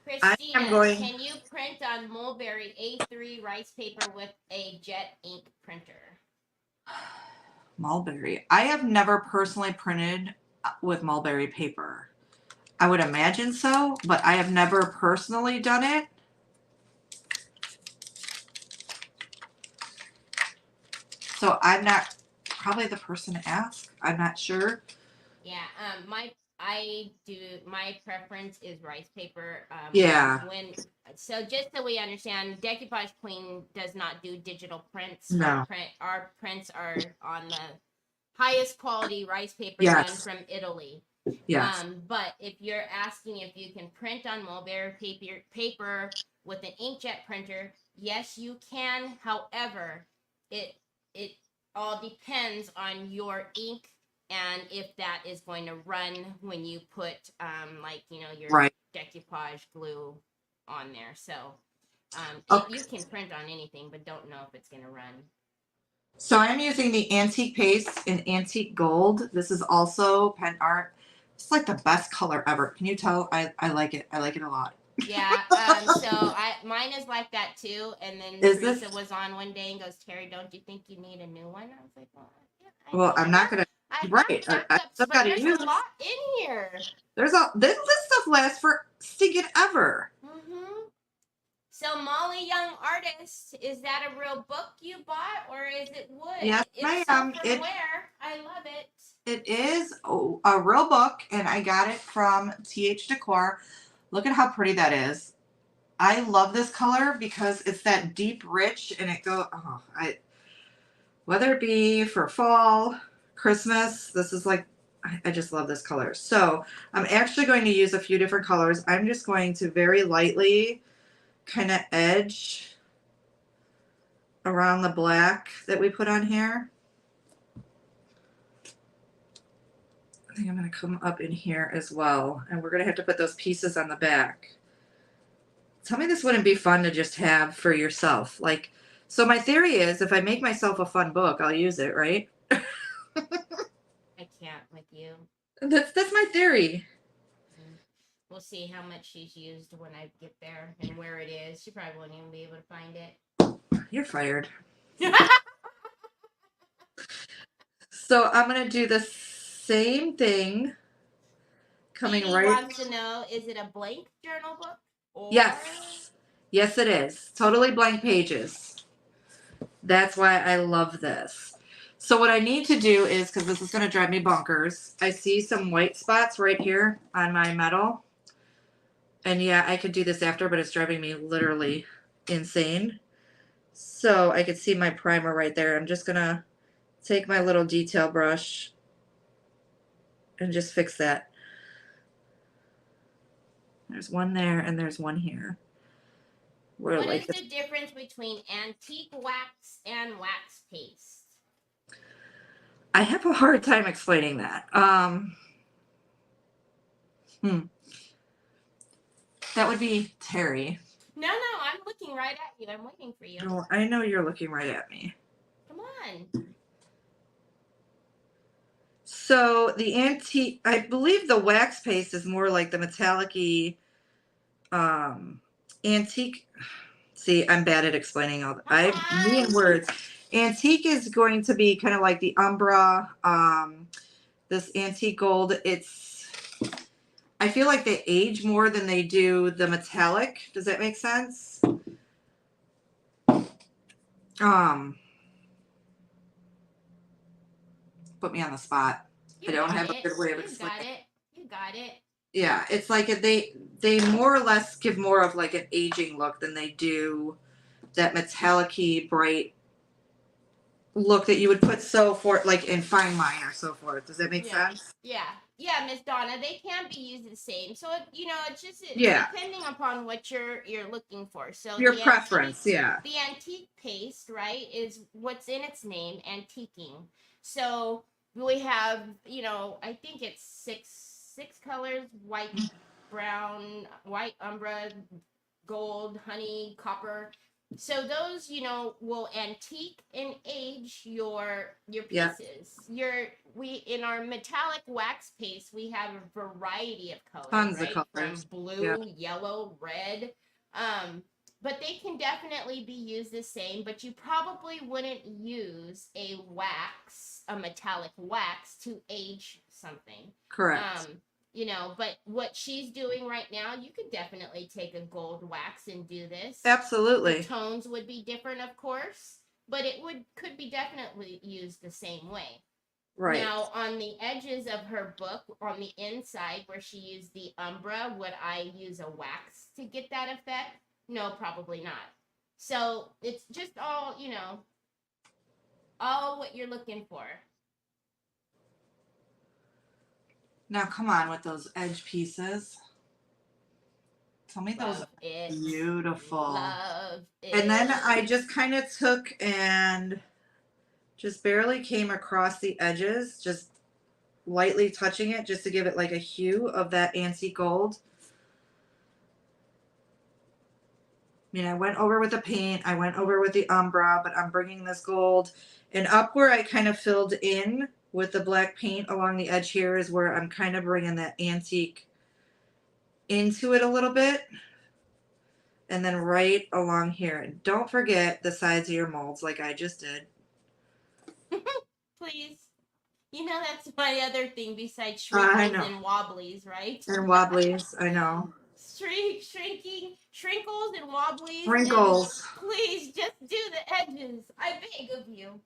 Christina, can you print on Mulberry A3 rice paper with a jet ink printer? Mulberry. I have never personally printed with mulberry paper. I would imagine so, but I have never personally done it. So I'm not probably the person to ask. I'm not sure. Yeah, my preference is rice paper. Yeah. So just so we understand, Decoupage Queen does not do digital prints. No. Our prints are on the highest quality rice paper Yes. done from Italy. Yes. But if you're asking if you can print on mulberry paper with an inkjet printer, yes, you can. However, it all depends on your ink and if that is going to run when you put your Right. decoupage glue on there. So Okay. you can print on anything, but don't know if it's going to run. So I'm using the Antique Paste in Antique Gold. This is also pen art. It's like the best color ever. Can you tell? I like it. I like it a lot. Yeah. So mine is like that too. And then Is Teresa this? was on one day and goes, Terry, don't you think you need a new one? I was like, well, yeah. Well, I'm not gonna. I Right. have I backups, still but gotta there's use. a lot in here. There's a this stuff lasts for stinking ever. Mm-hmm. So Molly Young Artist, is that a real book you bought or is it wood? Yes, If ma'am. so, from where? I love it. It is a real book, and I got it from TH Decor. Look at how pretty that is. I love this color because it's that deep rich, and it go. Oh, whether it be for fall, Christmas, this is like. I just love this color. So I'm actually going to use a few different colors. I'm just going to very lightly kind of edge around the black that we put on here. I think I'm going to come up in here as well. And we're going to have to put those pieces on the back. Tell me this wouldn't be fun to just have for yourself. Like, so my theory is if I make myself a fun book, I'll use it, right? I can't with you. That's my theory. We'll see how much she's used when I get there and where it is. She probably won't even be able to find it. You're fired. So I'm going to do the same thing. Coming Katie right. wants to know, is it a blank journal book? Or... Yes. Yes, it is. Totally blank pages. That's why I love this. So what I need to do is, because this is going to drive me bonkers, I see some white spots right here on my metal. And yeah, I could do this after, but it's driving me literally insane. So I could see my primer right there. I'm just going to take my little detail brush and just fix that. There's one there and there's one here. What is the difference between antique wax and wax paste? I have a hard time explaining that. That would be Teri. No, I'm looking right at you. I'm waiting for you. Oh, I know you're looking right at me. Come on. So the antique, I believe the wax paste is more like the metallic-y antique. See, I'm bad at explaining all that. Me and words. Antique is going to be kind of like the Umbra, this antique gold. I feel like they age more than they do the metallic. Does that make sense? Put me on the spot. I don't have a good way of explaining. You got it. Yeah, it's like they more or less give more of like an aging look than they do that metallic-y bright look that you would put like in fine line or so forth. Does that make sense? Yeah, Miss Donna, they can be used the same. So it's just Yeah. depending upon what you're looking for. So your preference, yeah. The antique paste, right, is what's in its name, antiquing. So we have, I think it's six colors: white, brown, white, umbra, gold, honey, copper. So those, will antique and age your pieces. Yeah. In our metallic wax paste, we have a variety of colors. Tons right? of colors. From blue, yellow, red. but they can definitely be used the same, but you probably wouldn't use a wax, a metallic wax, to age something. Correct. You know, but what she's doing right now, you could definitely take a gold wax and do this. Absolutely. The tones would be different, of course, but it could be definitely used the same way. Right. Now, on the edges of her book, on the inside where she used the umbra, would I use a wax to get that effect? No, probably not. So it's just all, you know, all what you're looking for. Now, come on with those edge pieces. Tell me those Love are it. beautiful. Love it. And then I just kind of took and just barely came across the edges, just lightly touching it just to give it like a hue of that antique gold. I mean, I went over with the paint, I went over with the umbra, but I'm bringing this gold. And up where I kind of filled in with the black paint along the edge here is where I'm kind of bringing that antique into it a little bit. And then right along here. And don't forget the sides of your molds like I just did. Please. You know, that's my other thing besides shrinkles and wobblies, right? And wobblies, I know. Shrinking, shrinkles and wobblies. Wrinkles. And please just do the edges. I beg of you.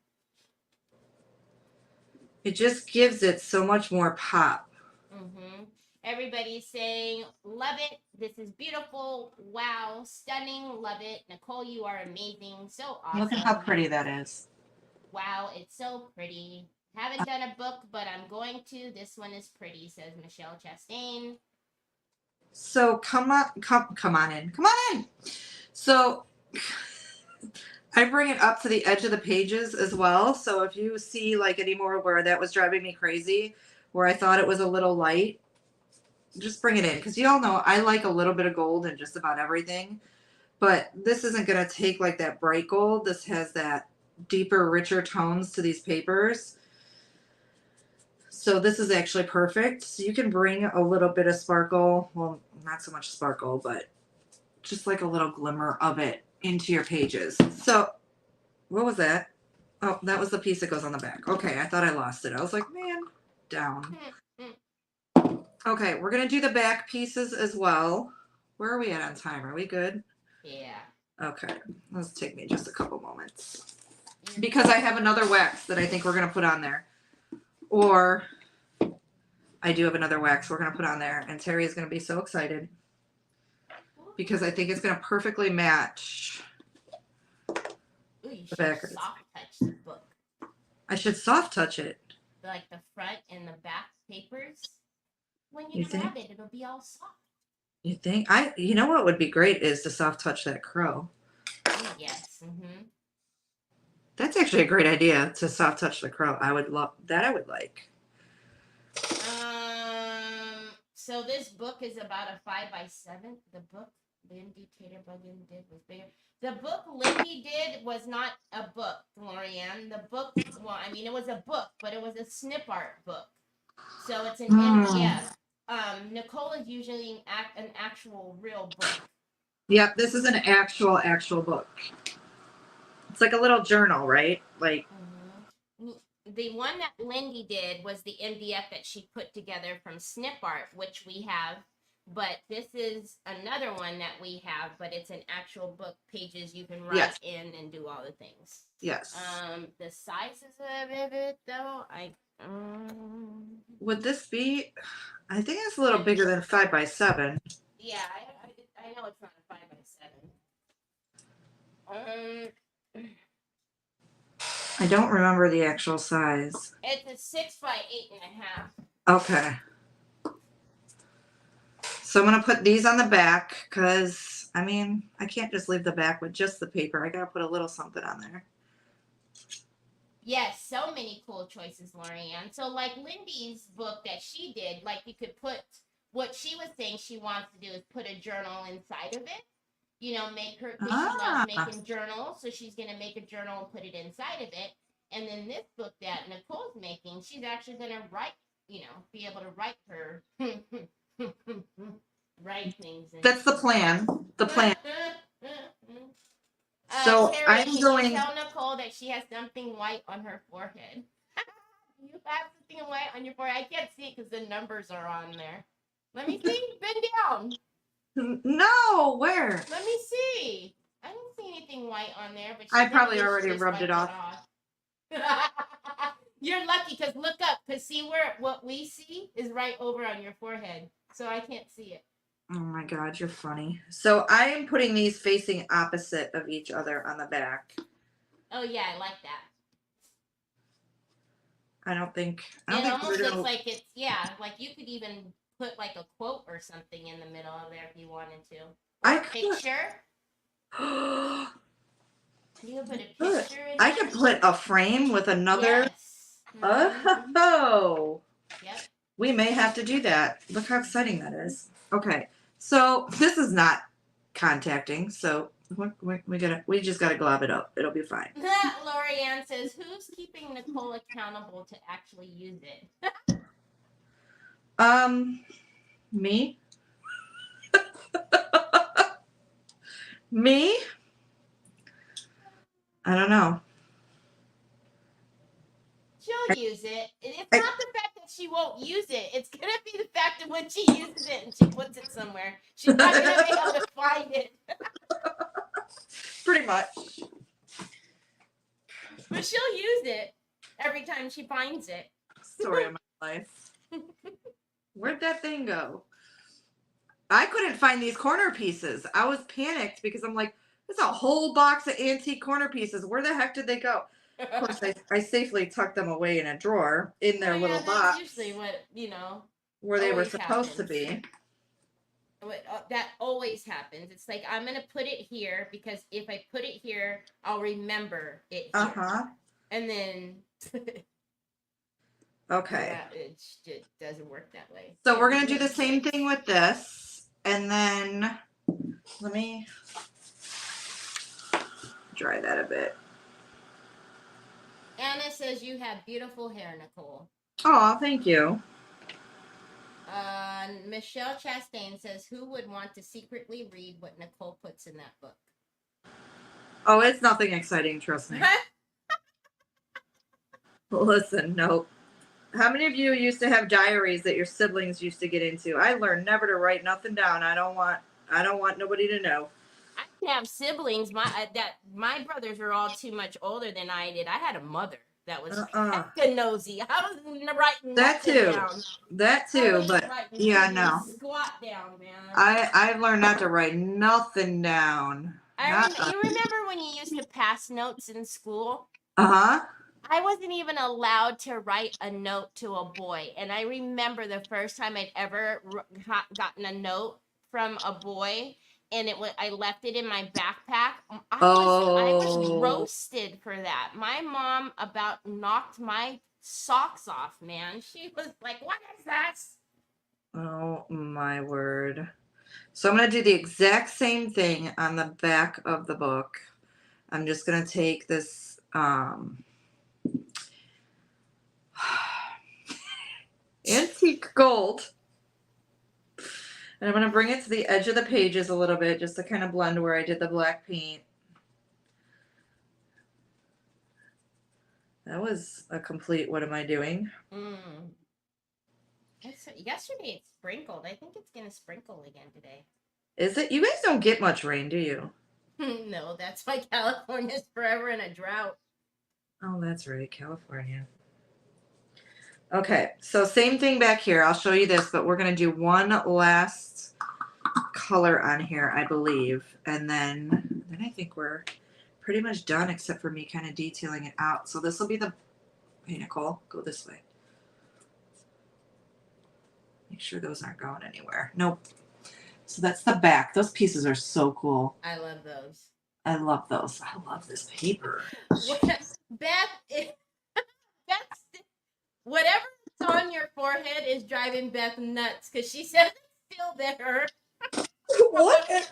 It just gives it so much more pop. Mm-hmm. Everybody's saying, love it. This is beautiful. Wow. Stunning. Love it. Nicole, you are amazing. So awesome. Look at how pretty that is. Wow, it's so pretty. Haven't done a book, but I'm going to. This one is pretty, says Michelle Chastain. So come on in. Come on in. So I bring it up to the edge of the pages as well. So if you see like anymore where that was driving me crazy, where I thought it was a little light, just bring it in. Because you all know I like a little bit of gold in just about everything. But this isn't going to take like that bright gold. This has that deeper, richer tones to these papers. So this is actually perfect. So you can bring a little bit of sparkle. Well, not so much sparkle, but just like a little glimmer of it into your pages. So what was that? Oh, that was the piece that goes on the back. Okay, I thought I lost it. I was like, man, down. Okay, we're going to do the back pieces as well. Where are we at on time? Are we good? Yeah. Okay, let's take me just a couple moments. Because I have another wax that I think we're going to put on there. Or I do have another wax we're going to put on there. And Teri is going to be so excited. Because I think it's going to perfectly match you the back. Soft touch the book. I should soft touch it. Like the front and the back papers. When you grab it, it'll be all soft. You think? You know what would be great is to soft touch that crow. Yes. Mm-hmm. That's actually a great idea to soft touch the crow. I would love that. I would like. So this book is about a 5x7. The book Lindy Taterbuggen did was bigger. The book Lindy did was not a book, Lorianne. The book, well, I mean, it was a book, but it was a snip art book. So it's an MDF. Nicole is usually an actual real book. Yep, this is an actual book. It's like a little journal, right? Like. The one that Lindy did was the MDF that she put together from snip art, which we have. But this is another one that we have, but it's an actual book, pages you can write in and do all the things. Yes. The sizes of it, though, would this be? I think it's a little bigger than 5x7. Yeah, I know it's not a 5x7. I don't remember the actual size. It's a 6x8.5. Okay. So I'm going to put these on the back because, I mean, I can't just leave the back with just the paper. I got to put a little something on there. Yes, so many cool choices, Lorianne. So like Lindy's book that she did, like you could put, what she was saying she wants to do is put a journal inside of it. You know, make her, because she loves making journals, so she's going to make a journal and put it inside of it. And then this book that Nicole's making, she's actually going to write, you know, be able to write her, write things. That's the plan. The plan. So Terry, I'm can you going. tell Nicole that she has something white on her forehead? You have something white on your forehead. I can't see it because the numbers are on there. Let me see. Bend down. No, where? Let me see. I don't see anything white on there, but I she probably definitely already just rubbed it wiped off. You're lucky because look up, because see where what we see is right over on your forehead. So I can't see it. Oh my God, you're funny. So I am putting these facing opposite of each other on the back. Oh yeah, I like that. I don't think It we're almost gonna. looks like it's, yeah, like you could even put like a quote or something in the middle of there if you wanted to. Or I a could. picture. You could put a Good. picture in I there. could put a frame with another. Yes. Mm-hmm. Oh, Yep. we may have to do that. Look how exciting that is. Okay, so this is not contacting. So we just gotta glob it up. It'll be fine. Lori Ann says, "Who's keeping Nicole accountable to actually use it?" Me. Me. I don't know. She'll use it. It's I- not the fact that she won't use it. It's gonna be the fact that when she uses it and she puts it somewhere, she's not gonna be able to find it. Pretty much. But she'll use it every time she finds it. Story of my life. Where'd that thing go? I couldn't find these corner pieces. I was panicked because I'm like, there's a whole box of antique corner pieces. Where the heck did they go? Of course, I safely tucked them away in a drawer in their little box. That's usually what, where they were always supposed to happens. be. That always happens. It's like, I'm gonna put it here because if I put it here, I'll remember it here. And then Okay. it just doesn't work that way. So we're gonna do the same thing with this, and then let me dry that a bit. Anna says you have beautiful hair, Nicole. Oh, thank you. Michelle Chastain says, who would want to secretly read what Nicole puts in that book? Oh, it's nothing exciting, trust me. Listen, nope. How many of you used to have diaries that your siblings used to get into? I learned never to write nothing down. I don't want nobody to know. I didn't have siblings. My brothers were all too much older than I did. I had a mother that was hecka nosy. I was writing that too. Down. That too, but yeah, no. Squat down, man. I learned not to write nothing down. You remember when you used to pass notes in school? Uh-huh. I wasn't even allowed to write a note to a boy. And I remember the first time I'd ever gotten a note from a boy, and I left it in my backpack. I was roasted for that. My mom about knocked my socks off, man. She was like, "What is this?" Oh my word. So I'm going to do the exact same thing on the back of the book. I'm just going to take this antique gold, and I'm going to bring it to the edge of the pages a little bit just to kind of blend where I did the black paint. That was a complete what am I doing? Yesterday it sprinkled. I think it's going to sprinkle again today. Is it? You guys don't get much rain, do you? No, that's why California's forever in a drought. Oh, that's right, California. Okay, so same thing back here. I'll show you this, but we're going to do one last color on here, I believe. And then I think we're pretty much done except for me kind of detailing it out. So this will be the, hey, Nicole, go this way. Make sure those aren't going anywhere. Nope. So that's the back. Those pieces are so cool. I love those. I love those. I love this paper. Beth, whatever's on your forehead is driving Beth nuts because she says it's still there. What?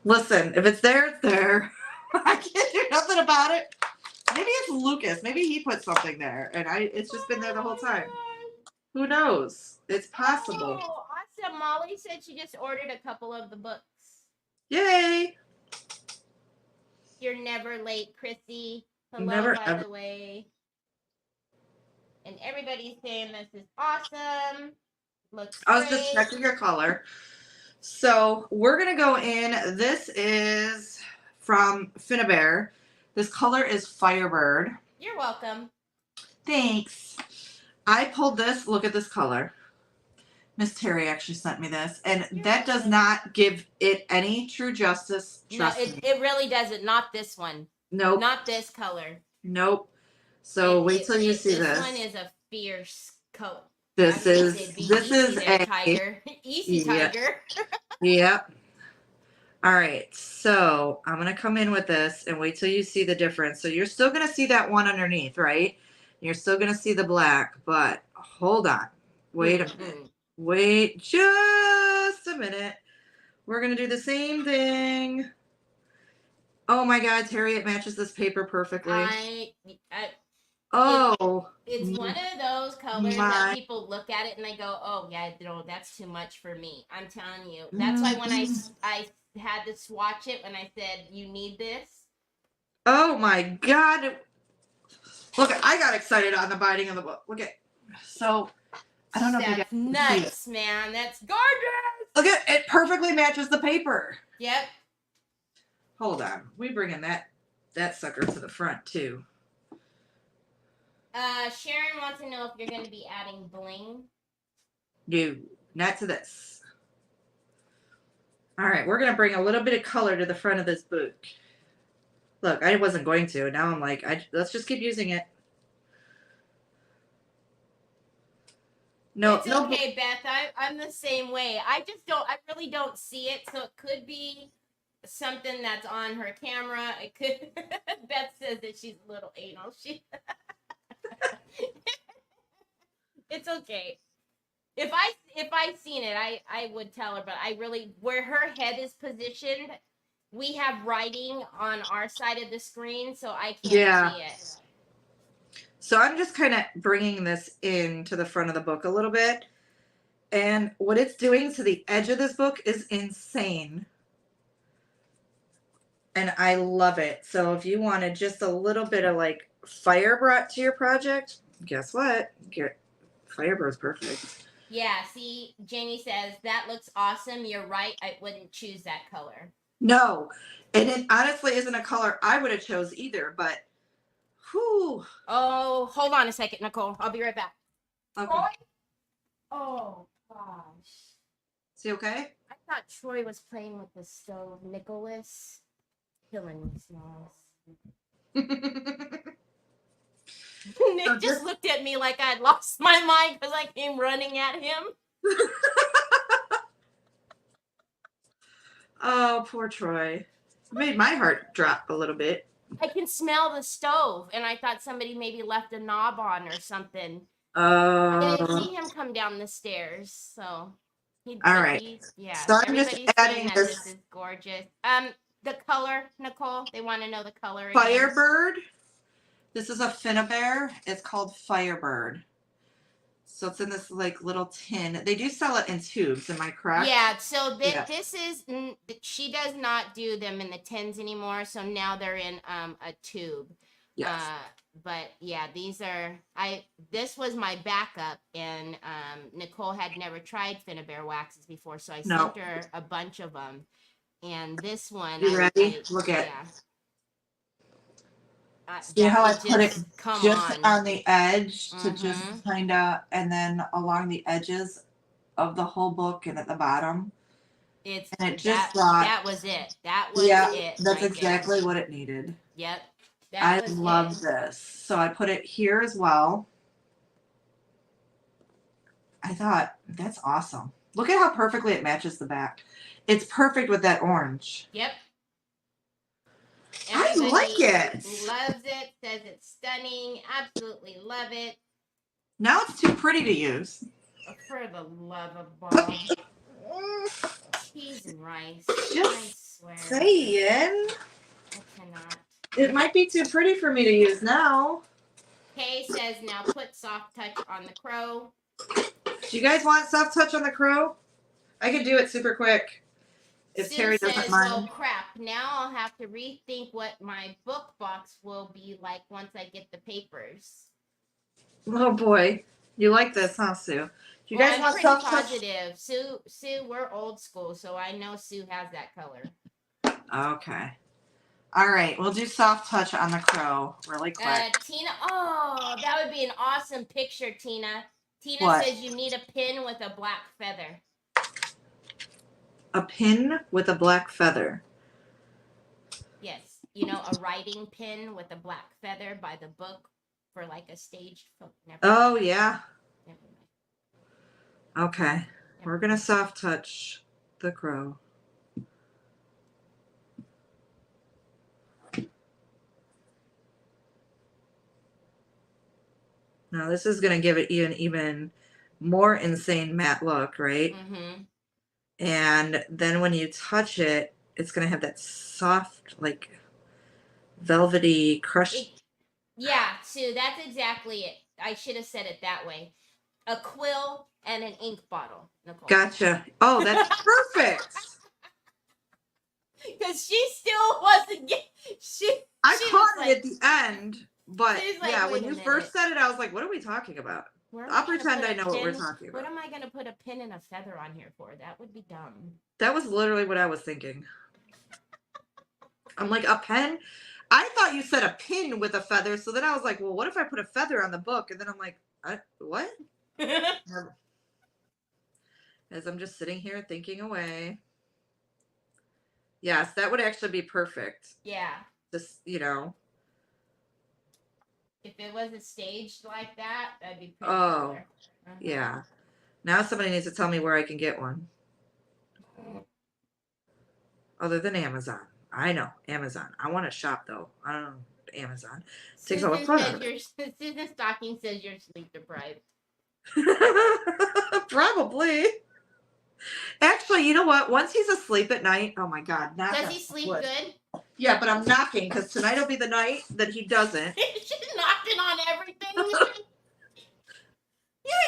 Listen, if it's there, it's there. I can't do nothing about it. Maybe it's Lucas. Maybe he put something there, and it's just been there the whole time. Who knows? It's possible. Oh, awesome. Molly said she just ordered a couple of the books. Yay! You're never late, Chrissy. Hello, Never by ever. the way. And everybody's saying this is awesome. Looks I was just great. checking your color. So we're gonna go in. This is from Finnabair. This color is Firebird. You're welcome. Thanks. I pulled this. Look at this color. Miss Teri actually sent me this, and that does not give it any true justice. Trust me. It really doesn't. Not this one. Nope. Not this color. Nope. So wait till you see this. This one is a fierce coat. This is a tiger. Easy tiger. Yep. All right. So I'm gonna come in with this and wait till you see the difference. So you're still gonna see that one underneath, right? You're still gonna see the black, but hold on. Wait a minute. Wait just a minute. We're going to do the same thing. Oh my God, Teri, it matches this paper perfectly. It's one of those colors that people look at it and they go, oh yeah, no, that's too much for me. I'm telling you. That's why when I had to swatch it when I said, you need this. Oh my God. Look, I got excited on the biting of the book. Look at, so I don't know if you guys can nuts, see it. Man. That's gorgeous. Look at it, perfectly matches the paper. Yep. Hold on. We bringing that sucker to the front too. Sharon wants to know if you're going to be adding bling. No, not to this. All right, we're going to bring a little bit of color to the front of this book. Look, I wasn't going to. Now I'm like, let's just keep using it. No, it's okay, Beth. I'm the same way. I really don't see it. So it could be something that's on her camera. It could. Beth says that she's a little anal. It's okay. If I seen it, I would tell her. But I really, where her head is positioned, we have writing on our side of the screen, so I can't see it. So I'm just kind of bringing this into the front of the book a little bit. And what it's doing to the edge of this book is insane. And I love it. So if you wanted just a little bit of like fire brought to your project, guess what? Firebird's perfect. Yeah, see, Jamie says, that looks awesome. You're right. I wouldn't choose that color. No. And it honestly isn't a color I would have chose either, but whew. Oh, hold on a second, Nicole. I'll be right back. Okay. Troy? Oh, gosh. Is he okay? I thought Troy was playing with the stove. Nicholas. Killing me, Smalls. Nick just looked at me like I'd lost my mind because I came running at him. Oh, poor Troy. It made my heart drop a little bit. I can smell the stove, and I thought somebody maybe left a knob on or something. I didn't see him come down the stairs, so. All right. So I'm just adding this. This is gorgeous. The color, Nicole. They want to know the color. Firebird. This is a Finnabair. It's called Firebird. So it's in this like little tin. They do sell it in tubes. Am I correct? Yeah. So this is, she does not do them in the tins anymore. So now they're in a tube. Yes. But yeah, this was my backup, and Nicole had never tried Finnabair waxes before, so I sent her a bunch of them. And this one, you ready? Look at. See how I put it just on the edge to just kind of, and then along the edges of the whole book and at the bottom. It just that was it. That was it. That's right exactly what it needed. Yep. I love this. So I put it here as well. I thought, that's awesome. Look at how perfectly it matches the back. It's perfect with that orange. Yep. Everybody I like it. Loves it. Says it's stunning. Absolutely love it. Now it's too pretty to use. For the love of Bob. Cheese and rice. Just saying. I cannot. It might be too pretty for me to use now. Kay says now put soft touch on the crow. Do you guys want soft touch on the crow? I could do it super quick. if Sue Teri doesn't says, well, mind. crap. Now I'll have to rethink what my book box will be like once I get the papers. Oh boy, you like this, huh, Sue? Do you Well, guys I'm want pretty soft touch? positive. Sue, we're old school, so I know Sue has that color. Okay. All right, we'll do soft touch on the crow really quick. Tina, oh, that would be an awesome picture, Tina. Tina What? says you need a pin with a black feather. A pin with a black feather. Yes, you know, a writing pin with a black feather by the book for like a staged photo. Oh, yeah. Never mind. Okay. We're going to soft touch the crow. Now, this is going to give it an even more insane matte look, right? Mm-hmm. And then when you touch it, it's going to have that soft, like, velvety, crushed. Yeah, Sue, that's exactly it. I should have said it that way. A quill and an ink bottle, Nicole. Gotcha. Oh, that's perfect. Because she still wasn't I caught like, it at the end, but like, yeah, wait when a you minute. first said it, I was like, what are we talking about? I'll pretend I know what we're talking about. What am I going to put a pin and a feather on here for? That would be dumb. That was literally what I was thinking. I'm like, a pen? I thought you said a pin with a feather, so then I was like, well, what if I put a feather on the book? And then I'm like, what? As I'm just sitting here thinking away. Yes, that would actually be perfect. Yeah. Just, you know. If it wasn't staged like that, that'd be pretty Oh, yeah. Now somebody needs to tell me where I can get one. Other than Amazon. I know, Amazon. I want to shop, though. I don't know, Amazon. Takes all the fun out of it. Susan Stocking says you're sleep deprived. Probably. Actually, you know what? Once he's asleep at night, oh my God. Does he sleep good? Yeah, but I'm knocking because tonight will be the night that he doesn't. She's knocking on everything.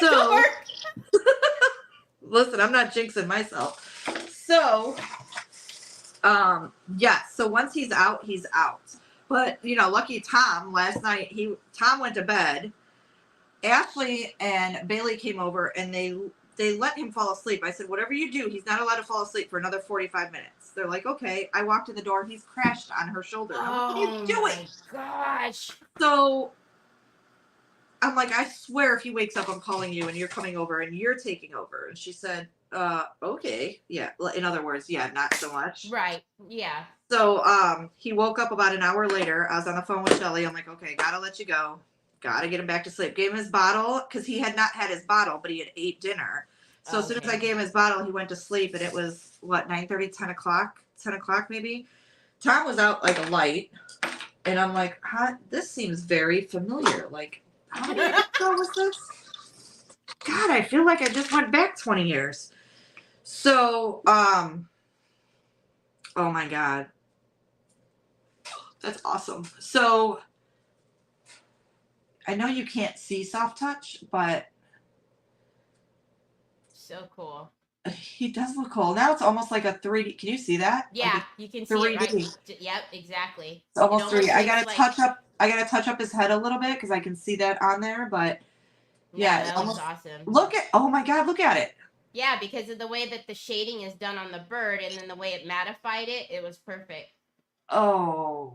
So, listen, I'm not jinxing myself. So, yeah, so once he's out, he's out. But, you know, lucky Tom, last night, Tom went to bed. Ashley and Bailey came over and they let him fall asleep. I said, whatever you do, he's not allowed to fall asleep for another 45 minutes. They're like, okay. I walked in the door. He's crashed on her shoulder. I'm like, what are you doing? Gosh. So I'm like, I swear if he wakes up, I'm calling you and you're coming over and you're taking over. And she said, okay. Yeah. In other words, yeah, not so much. Right. Yeah. So he woke up about an hour later. I was on the phone with Shelly. I'm like, okay, gotta let you go. Gotta get him back to sleep. Gave him his bottle because he had not had his bottle, but he had ate dinner. So as soon as I gave him his bottle, he went to sleep, and it was what, 9:30, 10 o'clock, 10 o'clock maybe. Tom was out like a light, and I'm like, this seems very familiar. Like, how many years ago was this? God, I feel like I just went back 20 years. So, oh my God, that's awesome. So. I know you can't see soft touch, but so cool. He does look cool. Now it's almost like a 3D. Can you see that? Yeah, like you can see it right. Yep, exactly. It's almost 3D. I gotta touch up. I gotta touch up his head a little bit because I can see that on there. But yeah, that was awesome. Look at. Oh my God! Look at it. Yeah, because of the way that the shading is done on the bird, and then the way it mattified it, it was perfect. Oh,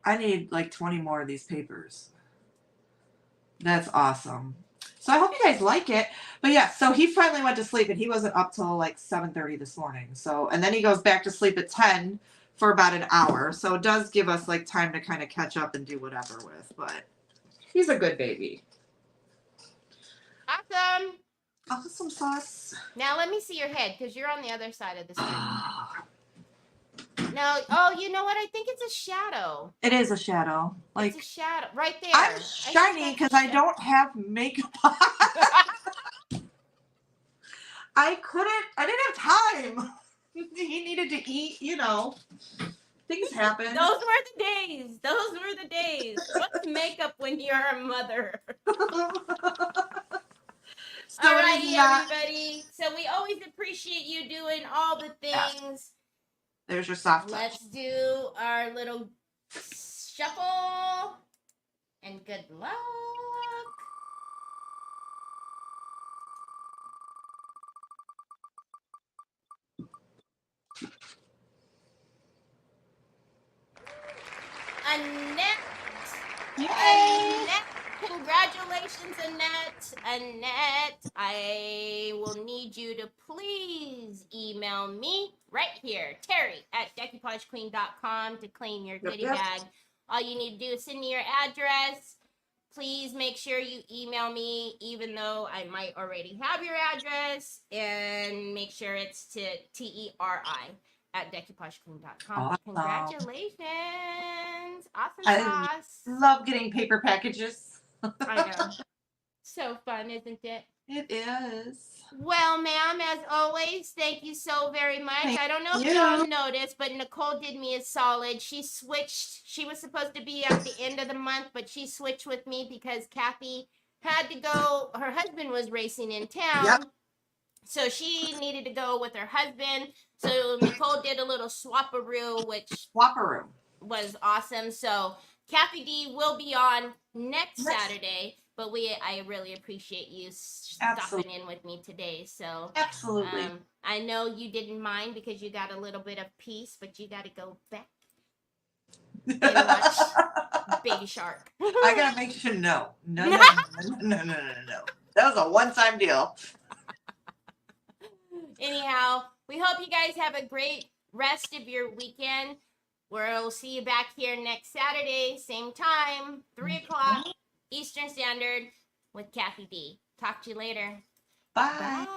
I need like 20 more of these papers. That's awesome. So I hope you guys like it. But yeah, so he finally went to sleep and he wasn't up till like 7:30 this morning. So, and then he goes back to sleep at 10 for about an hour. So it does give us like time to kind of catch up and do whatever with, but he's a good baby. Awesome. Awesome sauce. Now let me see your head because you're on the other side of the screen. No, oh, you know what? I think it's a shadow. It is a shadow. Like, it's a shadow right there. I'm shiny because I don't have makeup on. I didn't have time. He needed to eat, you know. Things happen. Those were the days. Those were the days. What's makeup when you're a mother? So all righty, everybody. So we always appreciate you doing all the things. There's your soft touch. Let's do our little shuffle. And good luck. Annette. Yay! Annette. Congratulations, Annette. Annette, I will need you to please email me right here, Teri@decoupagqueen.com to claim your goodie bag. All you need to do is send me your address. Please make sure you email me, even though I might already have your address, and make sure it's to TERI@decoupagqueen.com. Awesome. Congratulations. Awesome I sauce. love getting paper packages. I know. So fun, isn't it? It is. Well, ma'am, as always, thank you so very much. Thank I don't know if y'all noticed, but Nicole did me a solid. She switched. She was supposed to be at the end of the month, but she switched with me because Kathy had to go. Her husband was racing in town. Yep. So she needed to go with her husband. So Nicole did a little swapperoo, which Swapperoo was awesome. So Kathy D will be on next Saturday, but I really appreciate you stopping in with me today. So absolutely. I know you didn't mind because you got a little bit of peace, but you got to go back and watch Baby Shark. I gotta make sure. No. That was a one-time deal. Anyhow, we hope you guys have a great rest of your weekend. We'll see you back here next Saturday, same time, 3 o'clock Eastern Standard with Kathy D. Talk to you later. Bye. Bye.